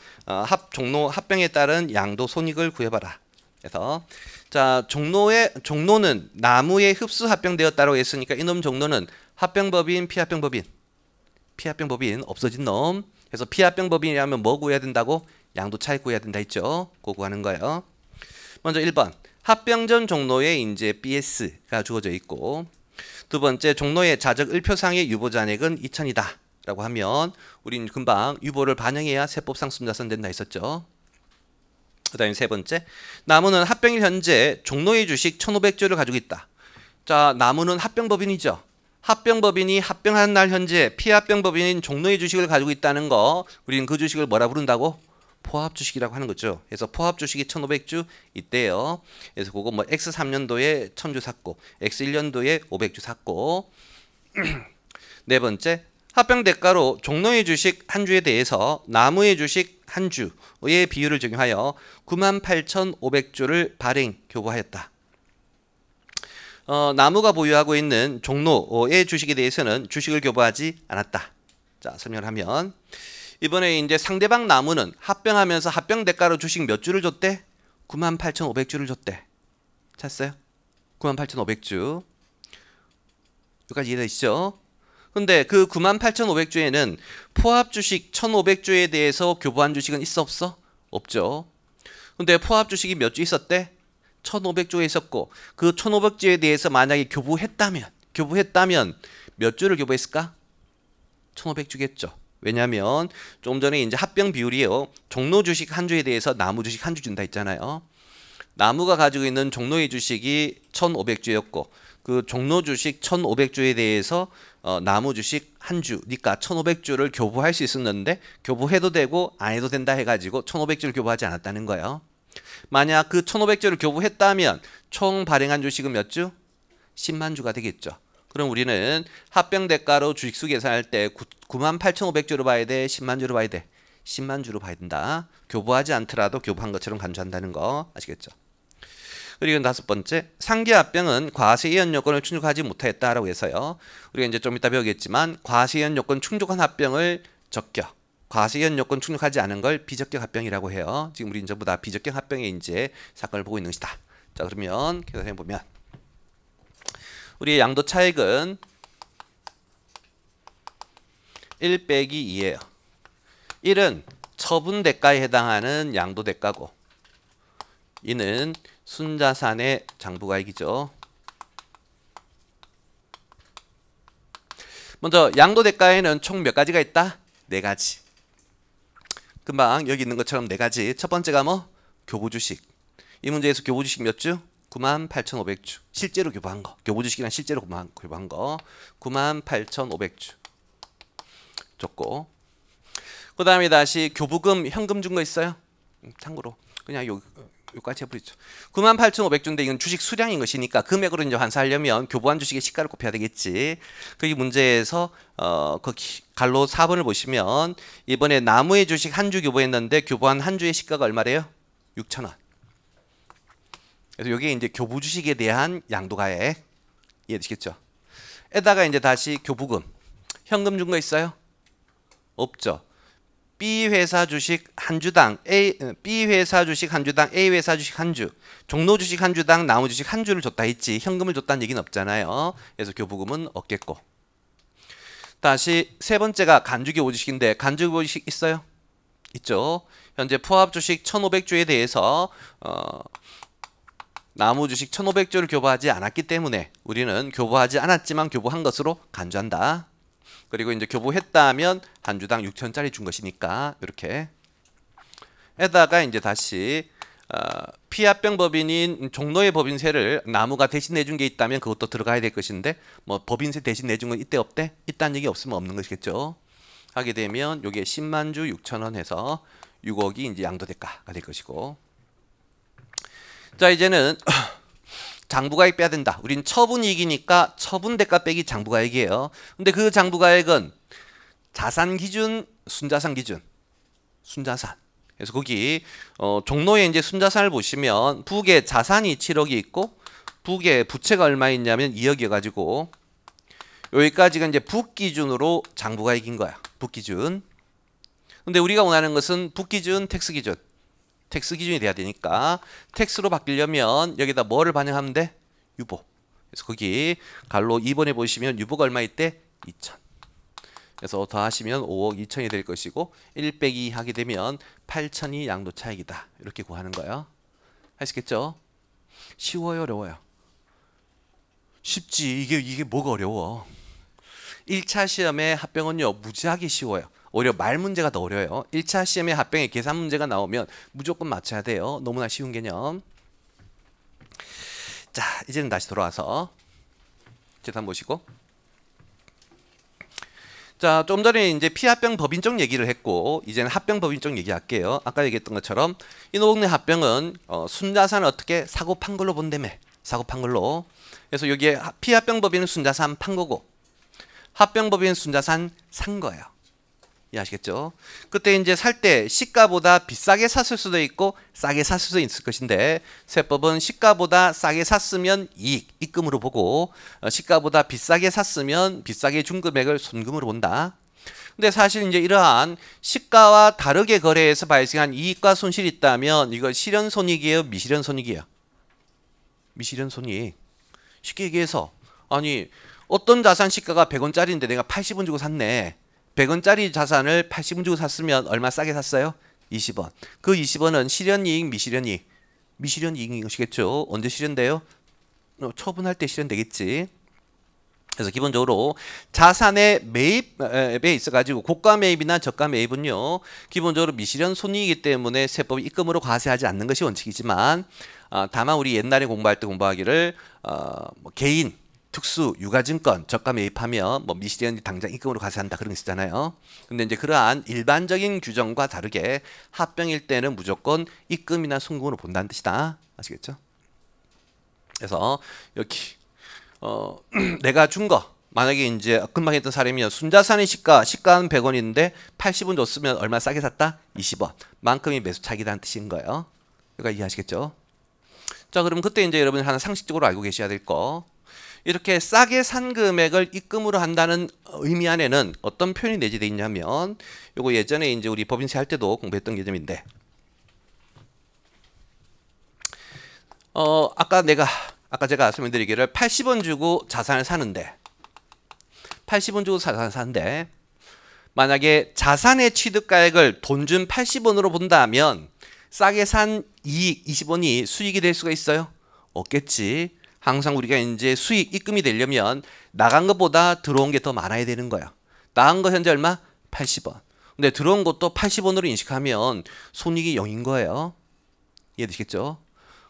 종로 합병에 따른 양도 손익을 구해봐라. 그래서 자, 종로는 나무에 흡수 합병되었다고 했으니까 이놈 종로는 합병법인, 피합병법인? 피합병법인 없어진 놈. 그래서 피합병법인이라면 뭐 구해야 된다고? 양도 차익 구해야 된다 했죠. 그거 구하는 거예요. 먼저 1번 합병 전 종로에 이제 BS가 주어져 있고, 두 번째 종로의 자적 1표상의 유보잔액은 2천이다 라고 하면 우리는 금방 유보를 반영해야 세법상 순자산 된다 했었죠. 그 다음에 세 번째, 나무는 합병일 현재 종로의 주식 1,500주를 가지고 있다. 자, 나무는 합병법인이죠. 합병법인이 합병한 날 현재 피합병법인인 종로의 주식을 가지고 있다는 거, 우리는 그 주식을 뭐라 부른다고? 포합주식이라고 하는 거죠. 그래서 포합주식이 1,500주 있대요. 그래서 그거 뭐 X3년도에 1,000주 샀고 X1년도에 500주 샀고 네 번째, 합병 대가로 종로의 주식 한 주에 대해서 나무의 주식 한 주의 비율을 적용하여 98,500주를 발행 교부하였다. 나무가 보유하고 있는 종로의 주식에 대해서는 주식을 교부하지 않았다. 자, 설명을 하면 이번에 이제 상대방 나무는 합병하면서 합병 대가로 주식 몇 주를 줬대? 98,500주를 줬대. 찾았어요? 98,500주. 여기까지 이해되시죠? 근데 그 98,500주에는 포합 주식 1,500주에 대해서 교부한 주식은 있어 없어? 없죠. 근데 포합 주식이 몇 주 있었대? 1,500주에 있었고, 그 1,500주에 대해서 만약에 교부했다면 몇 주를 교부했을까? 1,500주겠죠. 왜냐하면 좀 전에 이제 합병 비율이에요. 종로 주식 한 주에 대해서 나무 주식 한 주 준다 했잖아요. 나무가 가지고 있는 종로의 주식이 1,500주였고 그 종로 주식 1,500주에 대해서 나무 주식 한 주니까 1,500주를 교부할 수 있었는데 교부해도 되고 안 해도 된다 해가지고 1,500주를 교부하지 않았다는 거예요. 만약 그 1,500주를 교부했다면 총 발행한 주식은 몇 주? 10만 주가 되겠죠. 그럼 우리는 합병 대가로 주식수 계산할 때 98,500주로 봐야 돼? 10만 주로 봐야 돼? 10만 주로 봐야 된다. 교부하지 않더라도 교부한 것처럼 간주한다는 거 아시겠죠? 그리고 다섯 번째, 상계 합병은 과세이연 요건을 충족하지 못하였다라고 해서요. 우리가 이제 좀 이따 배우겠지만 과세이연 요건 충족한 합병을 적격, 과세이연 요건 충족하지 않은 걸 비적격 합병이라고 해요. 지금 우리 전부 다 비적격 합병의 이제 사건을 보고 있는 것이다. 자, 그러면 계산해 보면 우리의 양도 차익은 1 빼기 2예요. 1은 처분 대가에 해당하는 양도 대가고 2는 순자산의 장부가액이죠. 먼저 양도 대가에는 총 몇 가지가 있다? 4가지. 금방 여기 있는 것처럼 4가지. 첫 번째가 뭐? 교부주식. 이 문제에서 교부주식 몇 주? 98,500주. 실제로 교부한 거. 교부주식이란 실제로 교부한 거. 98,500주. 줬고. 그 다음에 다시 교부금, 현금 준 거 있어요? 참고로. 그냥 요까지 해버리죠. 98,500주인데 이건 주식 수량인 것이니까 금액으로 이제 환산하려면 교부한 주식의 시가를 곱해야 되겠지. 그 문제에서 거기 갈로 4번을 보시면 이번에 나무의 주식 한 주 교부했는데 교부한 한 주의 시가가 얼마래요? 6,000원. 그래서 이게 이제 교부 주식에 대한 양도가액 이해되시겠죠? 에다가 이제 다시 교부금, 현금 준 거 있어요? 없죠. B 회사 주식 한 주당 B 회사 주식 한 주당 A 회사 주식 한 주, 종로 주식 한 주당 나무 주식 한 주를 줬다 했지 현금을 줬다는 얘기는 없잖아요. 그래서 교부금은 없겠고. 다시 세 번째가 간주교부 주식인데 간주교부 주식 있어요? 있죠. 현재 포합 주식 1,500주에 대해서 나무 주식 1,500주를 교부하지 않았기 때문에 우리는 교부하지 않았지만 교부한 것으로 간주한다. 그리고 이제 교부했다면 한 주당 6,000짜리 준 것이니까 이렇게. 에다가 이제 다시 피합병 법인인 종로의 법인세를 나무가 대신 내준 게 있다면 그것도 들어가야 될 것인데 뭐 법인세 대신 내준 건 이때 없대? 있다는 얘기 없으면 없는 것이겠죠. 하게 되면 요게 10만 주 6천 원 해서 6억이 이제 양도대가가 될 것이고. 자, 이제는 장부가액 빼야 된다. 우린 처분이익이니까 처분대가 빼기 장부가액이에요. 근데 그 장부가액은 자산 기준, 순자산 기준. 순자산. 그래서 거기 종로에 이제 순자산을 보시면 북에 자산이 7억이 있고 북에 부채가 얼마 있냐면 2억이어 가지고 여기까지가 이제 북 기준으로 장부가액인 거야. 북 기준. 근데 우리가 원하는 것은 북 기준, 텍스 기준. 텍스 기준이 돼야 되니까 텍스로 바뀌려면 여기다 뭐를 반영하면 돼? 유보. 그래서 거기 갈로 2번에 보시면 유보가 얼마 있대? 2천. 그래서 더하시면 5억 2천이 될 것이고 1 빼기 2 하게 되면 8천이 양도 차익이다. 이렇게 구하는 거예요. 하시겠죠? 쉬워요, 어려워요? 쉽지. 이게 뭐가 어려워? 1차 시험의 합병은요 무지하게 쉬워요. 오히려 말 문제가 더 어려워요. 1차 시험의 합병에 계산 문제가 나오면 무조건 맞춰야 돼요. 너무나 쉬운 개념. 자, 이제는 다시 돌아와서 재단 보시고. 자, 좀 전에 이제 피합병 법인적 얘기를 했고 이제는 합병 법인적 얘기할게요. 아까 얘기했던 것처럼 이노동네 합병은 순자산을 어떻게 사고 판 걸로 본다며. 사고 판 걸로. 그래서 여기에 피합병 법인은 순자산 판 거고 합병 법인은 순자산 산 거예요. 이해하시겠죠? 그때 이제 살 때 시가보다 비싸게 샀을 수도 있고 싸게 샀을 수도 있을 것인데 세법은 시가보다 싸게 샀으면 이익, 입금으로 보고 시가보다 비싸게 샀으면 비싸게 준 금액을 손금으로 본다. 근데 사실 이제 이러한 시가와 다르게 거래해서 발생한 이익과 손실이 있다면 이거 실현손익이에요? 미실현손익이에요? 미실현손익. 쉽게 얘기해서 아니 어떤 자산 시가가 100원짜리인데 내가 80원 주고 샀네. 100원짜리 자산을 80원 주고 샀으면 얼마 싸게 샀어요? 20원. 그 20원은 실현이익, 미실현이익. 미실현이익인 것이겠죠. 언제 실현돼요? 처분할 때 실현되겠지. 그래서 기본적으로 자산의 매입에 있어가지고 고가 매입이나 저가 매입은요. 기본적으로 미실현 손익이기 때문에 세법이 입금으로 과세하지 않는 것이 원칙이지만 다만 우리 옛날에 공부할 때 공부하기를 개인 특수 유가증권 저가 매입하면 뭐 미실현이 당장 입금으로 과세한다 그런 거 있잖아요. 근데 이제 그러한 일반적인 규정과 다르게 합병일 때는 무조건 입금이나 송금으로 본다는 뜻이다. 아시겠죠? 그래서 여기 내가 준 거 만약에 이제 금방 했던 사례면 순자산의 시가는 100원인데 80원 줬으면 얼마 싸게 샀다? 20원. 만큼이 매수 차익이라는 뜻인 거예요. 그러니까 이해하시겠죠? 자, 그럼 그때 이제 여러분 하나 상식적으로 알고 계셔야 될 거. 이렇게 싸게 산 금액을 입금으로 한다는 의미 안에는 어떤 표현이 내재되어 있냐면 요거 예전에 이제 우리 법인세 할 때도 공부했던 개념인데 아까 제가 설명드리기를 80원 주고 자산을 사는데 80원 주고 자산을 사는데 만약에 자산의 취득가액을 돈 준 80원으로 본다면 싸게 산 이익 20원이 수익이 될 수가 있어요? 없겠지. 항상 우리가 이제 수익 입금이 되려면 나간 것보다 들어온 게 더 많아야 되는 거야. 나간 거 현재 얼마? 80원. 근데 들어온 것도 80원으로 인식하면 손익이 0인 거예요. 이해되시겠죠?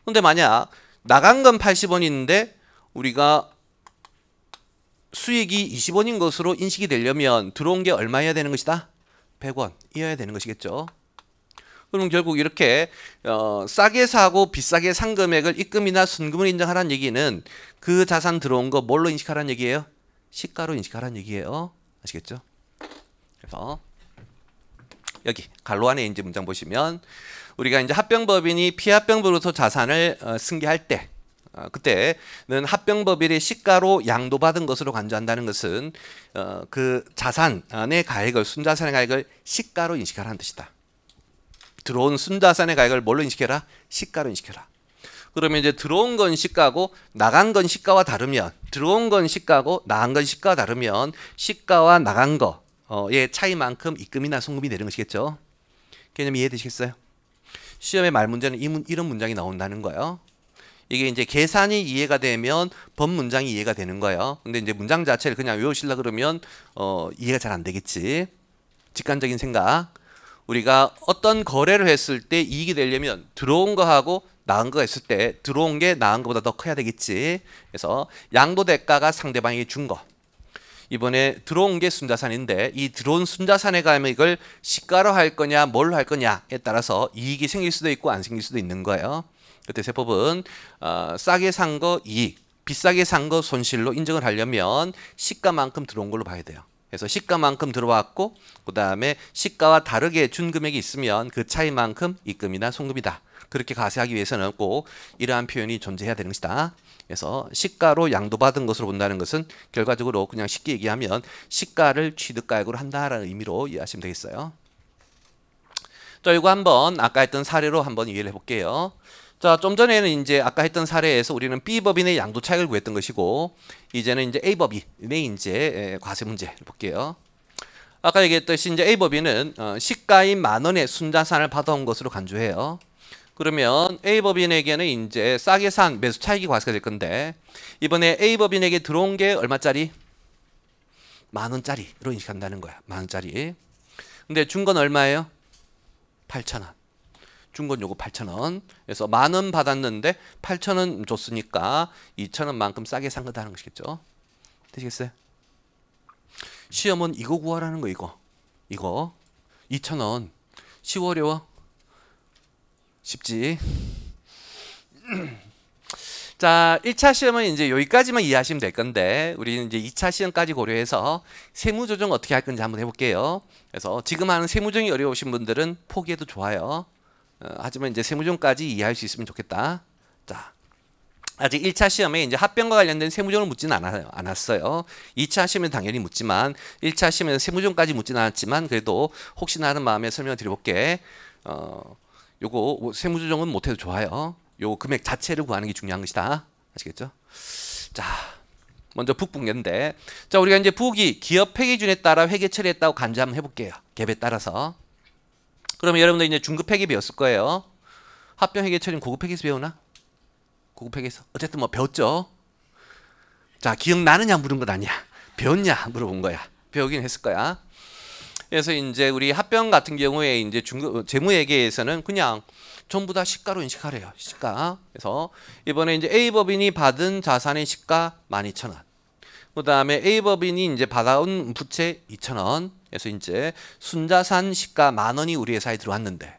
근데 만약 나간 건 80원인데 우리가 수익이 20원인 것으로 인식이 되려면 들어온 게 얼마여야 되는 것이다? 100원이어야 되는 것이겠죠. 그럼 결국 이렇게 싸게 사고 비싸게 산 금액을 입금이나 순금을 인정하라는 얘기는 그 자산 들어온 거 뭘로 인식하라는 얘기예요? 시가로 인식하라는 얘기예요. 아시겠죠? 그래서 여기 갈로 안에 이제 문장 보시면 우리가 이제 합병법인이 피합병법으로서 자산을 승계할 때 그때는 합병법인의 시가로 양도받은 것으로 간주한다는 것은 그 자산의 가액을 순자산의 가액을 시가로 인식하라는 뜻이다. 들어온 순자산의 가액을 뭘로 인식해라? 시가로 인식해라. 그러면 이제 들어온 건 시가고 나간 건 시가와 다르면 들어온 건 시가고 나간 건 시가와 다르면 시가와 나간 거의 차이만큼 입금이나 송금이 되는 것이겠죠. 개념 이해되시겠어요? 시험의 말 문제는 이런 문장이 나온다는 거예요. 이게 이제 계산이 이해가 되면 법 문장이 이해가 되는 거예요. 근데 이제 문장 자체를 그냥 외우시려 그러면 이해가 잘 안 되겠지. 직관적인 생각. 우리가 어떤 거래를 했을 때 이익이 되려면 들어온 거하고 나간 거가 있을 때 들어온 게 나간 거보다 더 커야 되겠지. 그래서 양도 대가가 상대방에게 준 거. 이번에 들어온 게 순자산인데 이 들어온 순자산의 감액을 시가로 할 거냐 뭘로 할 거냐에 따라서 이익이 생길 수도 있고 안 생길 수도 있는 거예요. 그때 세법은 싸게 산 거 이익, 비싸게 산 거 손실로 인정을 하려면 시가만큼 들어온 걸로 봐야 돼요. 그래서 시가만큼 들어왔고 그 다음에 시가와 다르게 준 금액이 있으면 그 차이만큼 입금이나 송금이다. 그렇게 가세하기 위해서는 꼭 이러한 표현이 존재해야 되는 것이다. 그래서 시가로 양도받은 것으로 본다는 것은 결과적으로 그냥 쉽게 얘기하면 시가를 취득가액으로 한다라는 의미로 이해하시면 되겠어요. 자, 이거 한번 아까 했던 사례로 한번 이해를 해볼게요. 자, 좀 전에는 이제 아까 했던 사례에서 우리는 B법인의 양도 차익을 구했던 것이고 이제는 이제 A법인의 이제 과세 문제를 볼게요. 아까 얘기했듯이 이제 A법인은 시가인 10,000원의 순자산을 받아온 것으로 간주해요. 그러면 A법인에게는 이제 싸게 산 매수 차익이 과세가 될 건데 이번에 A법인에게 들어온 게 얼마짜리? 10,000원짜리로 인식한다는 거야. 10,000원짜리. 근데 준 건 얼마예요? 8,000원. 준 건 요거 8,000원. 그래서 10,000원 받았는데 8,000원 줬으니까 2,000원만큼 싸게 산 거다는 것이겠죠. 되시겠어요? 시험은 이거 구하라는 거 이거 2,000원. 쉬워 어려워? 쉽지. 자, 1차 시험은 이제 여기까지만 이해하시면 될 건데 우리는 이제 2차 시험까지 고려해서 세무 조정 어떻게 할 건지 한번 해볼게요. 그래서 지금 하는 세무 조정이 어려우신 분들은 포기해도 좋아요. 하지만 이제 세무 조정까지 이해할 수 있으면 좋겠다. 자, 아직 1차 시험에 이제 합병과 관련된 세무조정을 묻지는 않았어요. 2차 시험에 당연히 묻지만 1차 시험에는 세무조정까지 묻지는 않았지만 그래도 혹시나 하는 마음에 설명을 드려볼게. 요거 세무조정은 못해도 좋아요. 요 금액 자체를 구하는 게 중요한 것이다. 아시겠죠? 자, 먼저 북분계인데, 자 우리가 이제 북이 기업 회계기준에 따라 회계 처리했다고 간주 한번 해볼게요. 갭에 따라서. 그러면 여러분들 이제 중급 회계 배웠을 거예요. 합병 회계 처리는 고급 회계에서 배우나? 고급 회계에서 어쨌든 뭐 배웠죠. 자, 기억나느냐 물은 건 아니야. 배웠냐 물어본 거야. 배우긴 했을 거야. 그래서 이제 우리 합병 같은 경우에 이제 중급 재무회계에서는 그냥 전부 다 시가로 인식하래요. 시가. 그래서 이번에 이제 A법인이 받은 자산의 시가 12,000원. 그다음에 A법인이 이제 받아온 부채 2,000원. 그래서 이제 순자산 시가 10,000원이 우리 회사에 들어왔는데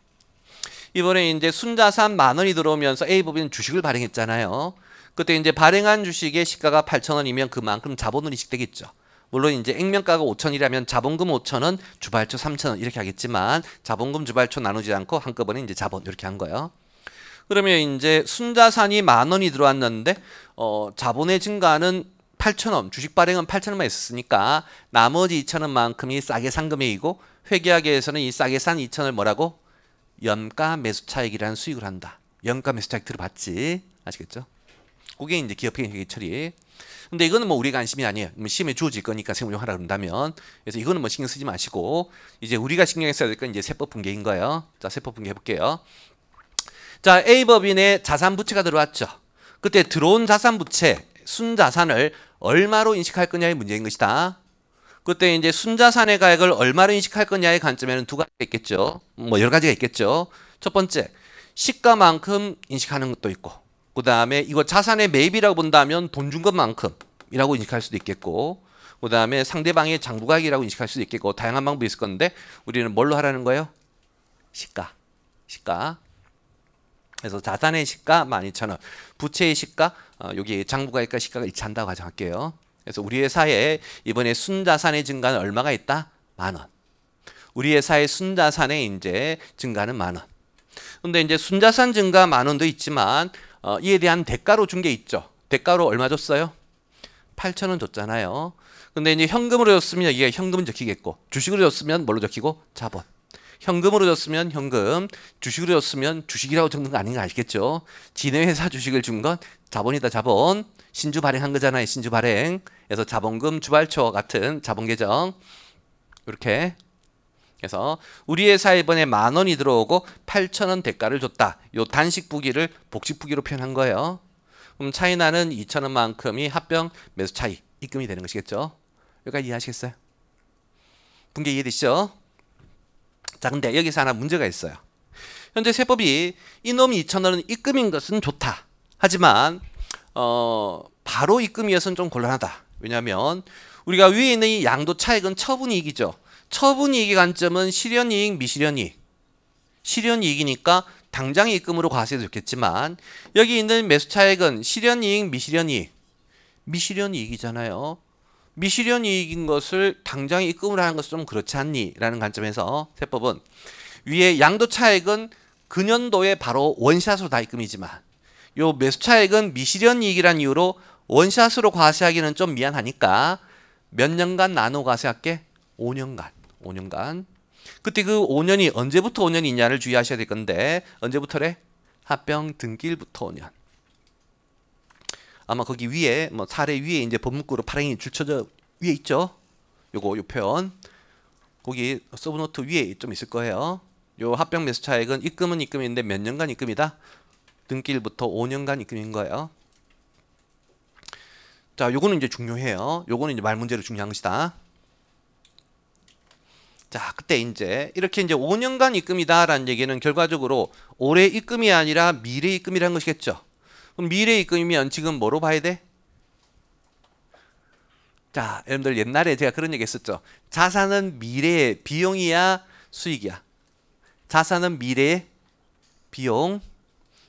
이번에 이제 순자산 10,000원이 들어오면서 A법인은 주식을 발행했잖아요. 그때 이제 발행한 주식의 시가가 8,000원이면 그만큼 자본으로 인식되겠죠. 물론 이제 액면가가 5,000이라면 자본금 5,000원, 주발초 3,000원 이렇게 하겠지만 자본금 주발초 나누지 않고 한꺼번에 이제 자본 이렇게 한 거예요. 그러면 이제 순자산이 10,000원이 들어왔는데 자본의 증가는 8,000원, 주식 발행은 8,000원만 있었으니까 나머지 2,000원만큼이 싸게 산 금액이고 회계학에서는 이 싸게 산 2,000원을 뭐라고? 연가 매수 차익이라는 수익을 한다. 연가 매수 차익 들어봤지? 아시겠죠? 그게 이제 기업회계 처리. 근데 이거는 뭐 우리 관심이 아니에요. 시험에 주어질 거니까 세무조정 하라 그런다면. 그래서 이거는 뭐 신경 쓰지 마시고 이제 우리가 신경 써야 될 건 이제 세법 분계인 거예요. 자, 세법 분계 해볼게요. 자, A법인의 자산 부채가 들어왔죠. 그때 들어온 자산 부채, 순자산을 얼마로 인식할 거냐의 문제인 것이다. 그때 이제 순자산의 가액을 얼마로 인식할 거냐의 관점에는 두 가지가 있겠죠. 뭐 여러 가지가 있겠죠. 첫 번째, 시가만큼 인식하는 것도 있고 그 다음에 이거 자산의 매입이라고 본다면 돈 준 것만큼이라고 인식할 수도 있겠고 그 다음에 상대방의 장부가액이라고 인식할 수도 있겠고 다양한 방법이 있을 건데 우리는 뭘로 하라는 거예요? 시가. 그래서 자산의 시가 12,000원, 부채의 시가 여기 장부가액과 시가가 일치한다고 가정할게요. 그래서 우리 회사에 이번에 순자산의 증가는 얼마가 있다? 10,000원. 우리 회사의 순자산의 이제 증가는 10,000원. 근데 이제 순자산 증가 10,000원도 있지만 이에 대한 대가로 준 게 있죠. 대가로 얼마 줬어요? 8,000원 줬잖아요. 근데 이제 현금으로 줬으면 이게 현금은 적히겠고 주식으로 줬으면 뭘로 적히고? 자본. 현금으로 줬으면 현금, 주식으로 줬으면 주식이라고 적는 거 아닌 거 아시겠죠? 지네 회사 주식을 준 건 자본이다 자본. 신주 발행한 거잖아요. 신주 발행. 그래서 자본금 주발초 같은 자본 계정 이렇게 그래서 우리 회사에 이번에 10,000원이 들어오고 8,000원 대가를 줬다. 요 단식 부기를 복식 부기로 표현한 거예요. 그럼 차이 나는 2,000원만큼이 합병 매수 차이 입금이 되는 것이겠죠. 여기까지 이해하시겠어요? 분계 이해되시죠? 자, 근데 여기서 하나 문제가 있어요. 현재 세법이 이놈이 2,000원은 입금인 것은 좋다. 하지만 바로 입금이어서는 좀 곤란하다. 왜냐하면 우리가 위에 있는 이 양도 차익은 처분이익이죠. 처분이익의 관점은 실현이익, 미실현이익. 실현이익이니까 당장 입금으로 과세해도 좋겠지만 여기 있는 매수차익은 실현이익, 미실현이익. 미실현이익이잖아요. 미실현이익인 것을 당장 입금을 하는 것은 좀 그렇지 않니? 라는 관점에서 세법은 위에 양도차익은 근연도에 바로 원샷으로 다 입금이지만 요 매수차익은 미실현이익이라는 이유로 원샷으로 과세하기는 좀 미안하니까 몇 년간 나눠 과세할게? 5년간. 5년간. 그때 그 5년이 언제부터 5년이 있냐를 주의하셔야 될 건데 언제부터래? 합병 등기일부터 5년. 아마 거기 위에 뭐 사례 위에 이제 법문구로 파랭이 줄쳐져 위에 있죠. 요거 요 표현. 거기 서브노트 위에 좀 있을 거예요. 요 합병 매수 차익은 입금은 입금인데 몇 년간 입금이다? 등기일부터 5년간 입금인 거예요. 자, 요거는 이제 중요해요. 요거는 이제 말 문제로 중요한 것이다. 자, 그때 이제 이렇게 이제 5년간 입금이다라는 얘기는 결과적으로 올해 입금이 아니라 미래 입금이라는 것이겠죠. 그럼 미래 입금이면 지금 뭐로 봐야 돼? 자, 여러분들 옛날에 제가 그런 얘기 했었죠. 자산은 미래의 비용이야, 수익이야? 자산은 미래의 비용.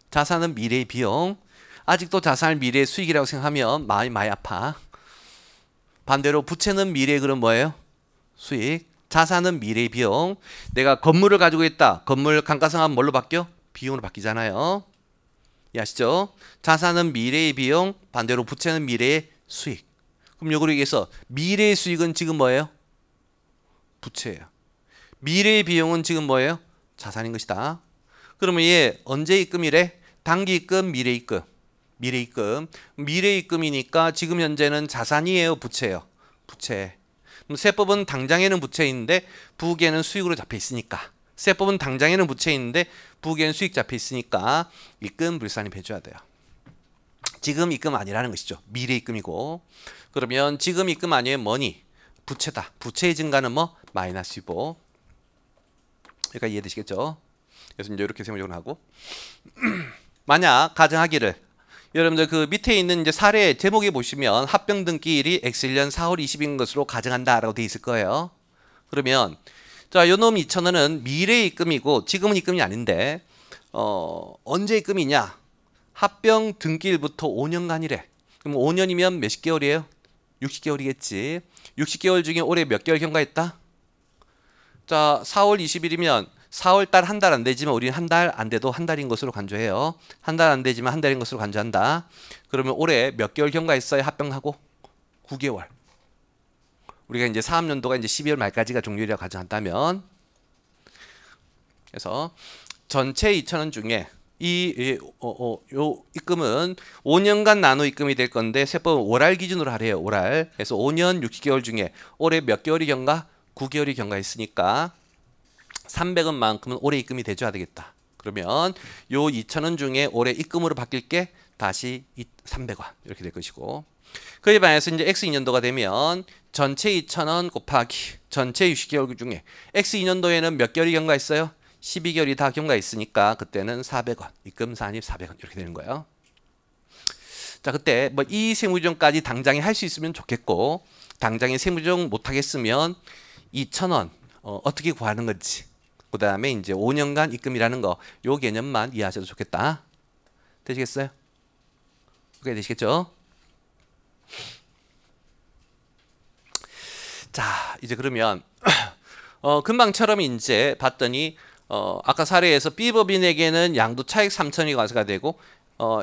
자산은 미래의 비용. 아직도 자산을 미래의 수익이라고 생각하면 마음이 많이 아파. 반대로 부채는 미래의 그럼 뭐예요? 수익. 자산은 미래의 비용. 내가 건물을 가지고 있다. 건물 감가상각하면 뭘로 바뀌어? 비용으로 바뀌잖아요. 이해하시죠? 자산은 미래의 비용, 반대로 부채는 미래의 수익. 그럼 요거를 얘기해서 미래의 수익은 지금 뭐예요? 부채예요. 미래의 비용은 지금 뭐예요? 자산인 것이다. 그러면 얘 언제 입금이래? 단기 입금, 미래 입금. 미래 입금. 미래 입금이니까 지금 현재는 자산이에요, 부채예요? 부채. 그럼 세법은 당장에는 부채인데 부기에는 수익으로 잡혀 있으니까. 세법은 당장에는 부채인데 부기에는 수익 잡혀 있으니까 입금 불산입 해줘야 돼요. 지금 입금 아니라는 것이죠. 미래 입금이고. 그러면 지금 입금 아니면 뭐니? 부채다. 부채의 증가는 뭐? 마이너스 15. 여기까지 이해되시겠죠? 그래서 이제 이렇게 세무적으로 하고 만약 가정하기를 여러분들 그 밑에 있는 이제 사례 제목에 보시면 합병 등기일이 X1년 4월 20인 것으로 가정한다라고 돼 있을 거예요. 그러면 자, 요놈 2,000원은 미래 입금이고 지금은 입금이 아닌데 언제 입금이냐? 합병 등기일부터 5년간이래. 그럼 5년이면 몇십 개월이에요? 60개월이겠지. 60개월 중에 올해 몇 개월 경과했다? 자, 4월 20일이면 4월 달 한 달 안 되지만 우리는 한 달 안 돼도 한 달인 것으로 간주해요. 한 달 안 되지만 한 달인 것으로 간주한다. 그러면 올해 몇 개월 경과했어요? 합병하고 9개월. 우리가 이제 사업연도가 이제 12월 말까지가 종료일이라고 가정한다면 그래서 전체 2,000원 중에 요 입금은 5년간 나눠 입금이 될 건데 세법은 월할 기준으로 하래요. 월할. 그래서 5년 60개월 중에 올해 몇 개월이 경과? 9개월이 경과했으니까 300원만큼은 올해 입금이 돼줘야 되겠다. 그러면 요 2,000원 중에 올해 입금으로 바뀔 게 다시 300원 이렇게 될 것이고 그에 반해서 이제 X2년도가 되면 전체 2,000원 곱하기 전체 60개월 중에 X2년도에는 몇 개월이 경과했어요? 12개월이 다 경과했으니까 그때는 400원 입금 산입 400원 이렇게 되는 거예요. 자, 그때 뭐 이 세무조정까지 당장에 할 수 있으면 좋겠고 당장에 세무조정 못하겠으면 2,000원 어떻게 구하는 건지 그 다음에 이제 5년간 입금이라는 거 요 개념만 이해하셔도 좋겠다. 되시겠어요? 그게 되시겠죠? 자, 이제 그러면 금방처럼 이제 봤더니 아까 사례에서 B법인에게는 양도차익 3,000원이 과세가 되고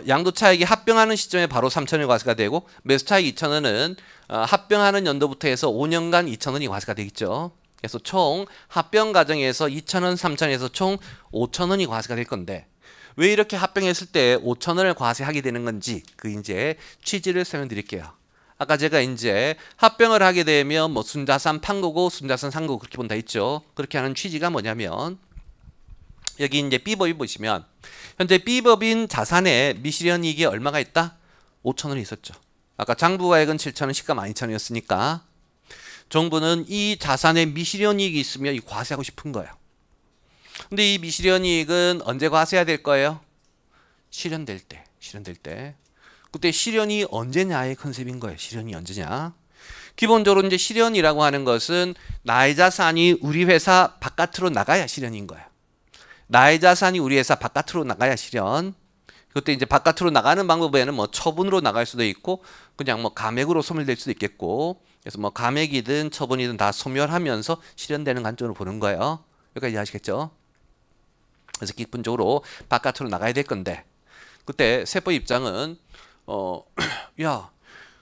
양도차익이 합병하는 시점에 바로 3,000원이 과세가 되고 매수차익 2,000원은 합병하는 연도부터 해서 5년간 2,000원이 과세가 되겠죠. 그래서 총 합병 과정에서 2,000원, 3,000원에서 총 5,000원이 과세가 될 건데 왜 이렇게 합병했을 때 5,000원을 과세하게 되는 건지 그 이제 취지를 설명드릴게요. 아까 제가 이제 합병을 하게 되면 뭐 순자산 판거고 순자산 상거 그렇게 본다 했죠. 그렇게 하는 취지가 뭐냐면 여기 이제 B법인 보시면 현재 B법인 자산에 미실현이익이 얼마가 있다? 5,000원이 있었죠. 아까 장부가액은 7,000원, 시가 12,000원이었으니까 정부는 이 자산에 미실현이익이 있으면 이 과세하고 싶은 거예요. 근데 이 미실현이익은 언제 과세해야 될 거예요? 실현될 때. 실현될 때. 그때 실현이 언제냐의 컨셉인 거예요. 실현이 언제냐. 기본적으로 이제 실현이라고 하는 것은 나의 자산이 우리 회사 바깥으로 나가야 실현인 거예요. 나의 자산이 우리 회사 바깥으로 나가야 실현. 그때 이제 바깥으로 나가는 방법에는 뭐 처분으로 나갈 수도 있고 그냥 뭐 감액으로 소멸될 수도 있겠고 그래서 뭐 감액이든 처분이든 다 소멸하면서 실현되는 관점으로 보는 거예요. 여기까지 이해하시겠죠? 그래서 기본적으로 바깥으로 나가야 될 건데 그때 세법 입장은 야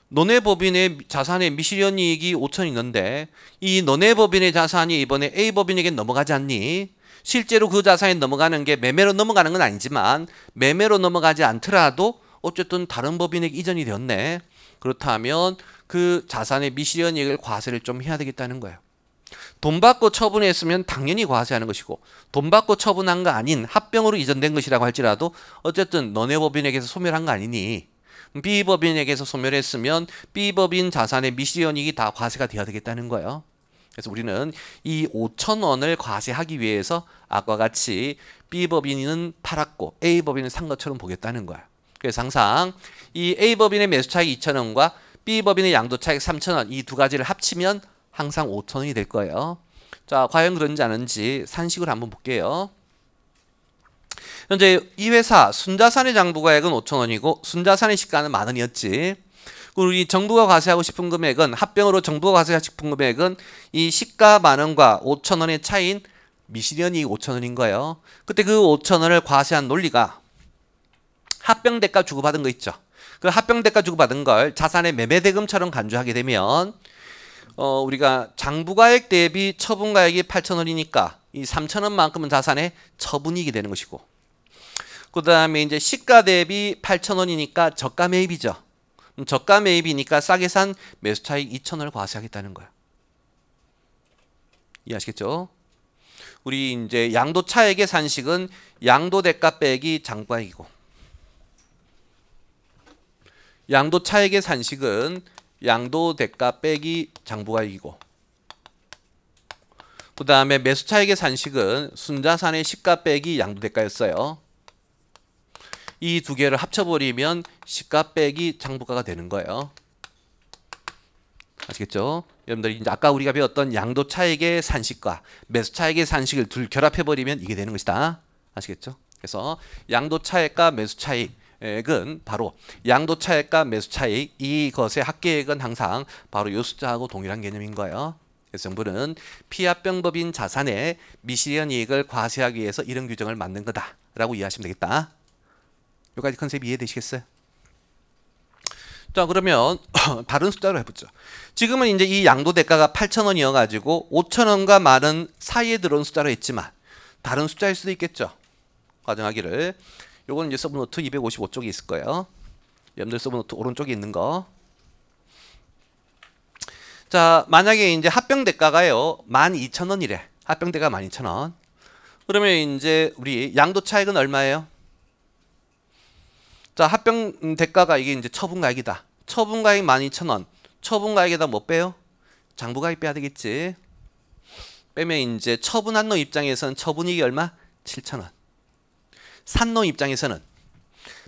너네 법인의 자산의 미실현이익이 5천 있는데 이 너네 법인의 자산이 이번에 A 법인에게 넘어가지 않니? 실제로 그 자산이 넘어가는 게 매매로 넘어가는 건 아니지만 매매로 넘어가지 않더라도 어쨌든 다른 법인에게 이전이 되었네. 그렇다면 그 자산의 미실현이익을 과세를 좀 해야 되겠다는 거예요. 돈 받고 처분했으면 당연히 과세하는 것이고 돈 받고 처분한 거 아닌 합병으로 이전된 것이라고 할지라도 어쨌든 너네 법인에게서 소멸한 거 아니니 B법인에게서 소멸했으면 B법인 자산의 미실현이익이 다 과세가 되어야 되겠다는 거예요. 그래서 우리는 이 5천 원을 과세하기 위해서 아까 같이 B법인은 팔았고 A법인은 산 것처럼 보겠다는 거예요. 그래서 항상 이 A법인의 매수 차익 2천 원과 B법인의 양도 차익 3천 원 이 두 가지를 합치면 항상 5천 원이 될 거예요. 자, 과연 그런지 아닌지 산식을 한번 볼게요. 현재 이 회사 순자산의 장부가액은 5천 원이고 순자산의 시가는 만 원이었지. 우리 정부가 과세하고 싶은 금액은 합병으로 정부가 과세하고 싶은 금액은 이 시가 만 원과 5천 원의 차이인 미실현이익 5천 원인 거예요. 그때 그 5천 원을 과세한 논리가 합병 대가 주고받은 거 있죠. 그 합병 대가 주고받은 걸 자산의 매매 대금처럼 간주하게 되면 우리가 장부가액 대비 처분가액이 8천 원이니까 이 3천 원만큼은 자산의 처분이익이 되는 것이고 그 다음에 이제 시가 대비 8천 원이니까 저가 매입이죠. 저가 매입이니까 싸게 산 매수 차익 2천 원을 과세하겠다는 거야. 이해하시겠죠? 우리 이제 양도 차액의 산식은 양도 대가 빼기 장부가액이고 양도 차액의 산식은 양도 대가 빼기 장부가액이고 그 다음에 매수 차익의 산식은 순자산의 시가 빼기 양도 대가였어요. 이 두 개를 합쳐버리면 시가 빼기 장부가가 되는 거예요. 아시겠죠? 여러분들 이제 아까 우리가 배웠던 양도 차익의 산식과 매수 차익의 산식을 둘 결합해버리면 이게 되는 것이다. 아시겠죠? 그래서 양도 차익과 매수 차익은 바로 양도 차익과 매수 차익 이것의 합계액은 항상 바로 이 숫자하고 동일한 개념인 거예요. 그래서 정부는 피합병법인 자산의 미실현이익을 과세하기 위해서 이런 규정을 만든 거다라고 이해하시면 되겠다. 여기까지 컨셉 이해되시겠어요? 자, 그러면 다른 숫자로 해보죠. 지금은 이제 이 양도 대가가 8,000원이어 가지고 5,000원과 만 원 사이에 들어온 숫자로 했지만 다른 숫자일 수도 있겠죠. 가정하기를. 요거는 이제 서브노트 255쪽에 있을 거예요. 여러분들 서브노트 오른쪽에 있는 거. 자, 만약에 이제 합병 대가가요 12,000원이래. 합병 대가 12,000원. 그러면 이제 우리 양도 차익은 얼마예요? 자, 합병 대가가 이게 이제 처분가액이다. 처분가액 12,000원. 처분가액에다 뭐 빼요? 장부가액 빼야 되겠지. 빼면 이제 처분한 놈 입장에서는 처분이익이 얼마? 7,000원. 산 놈 입장에서는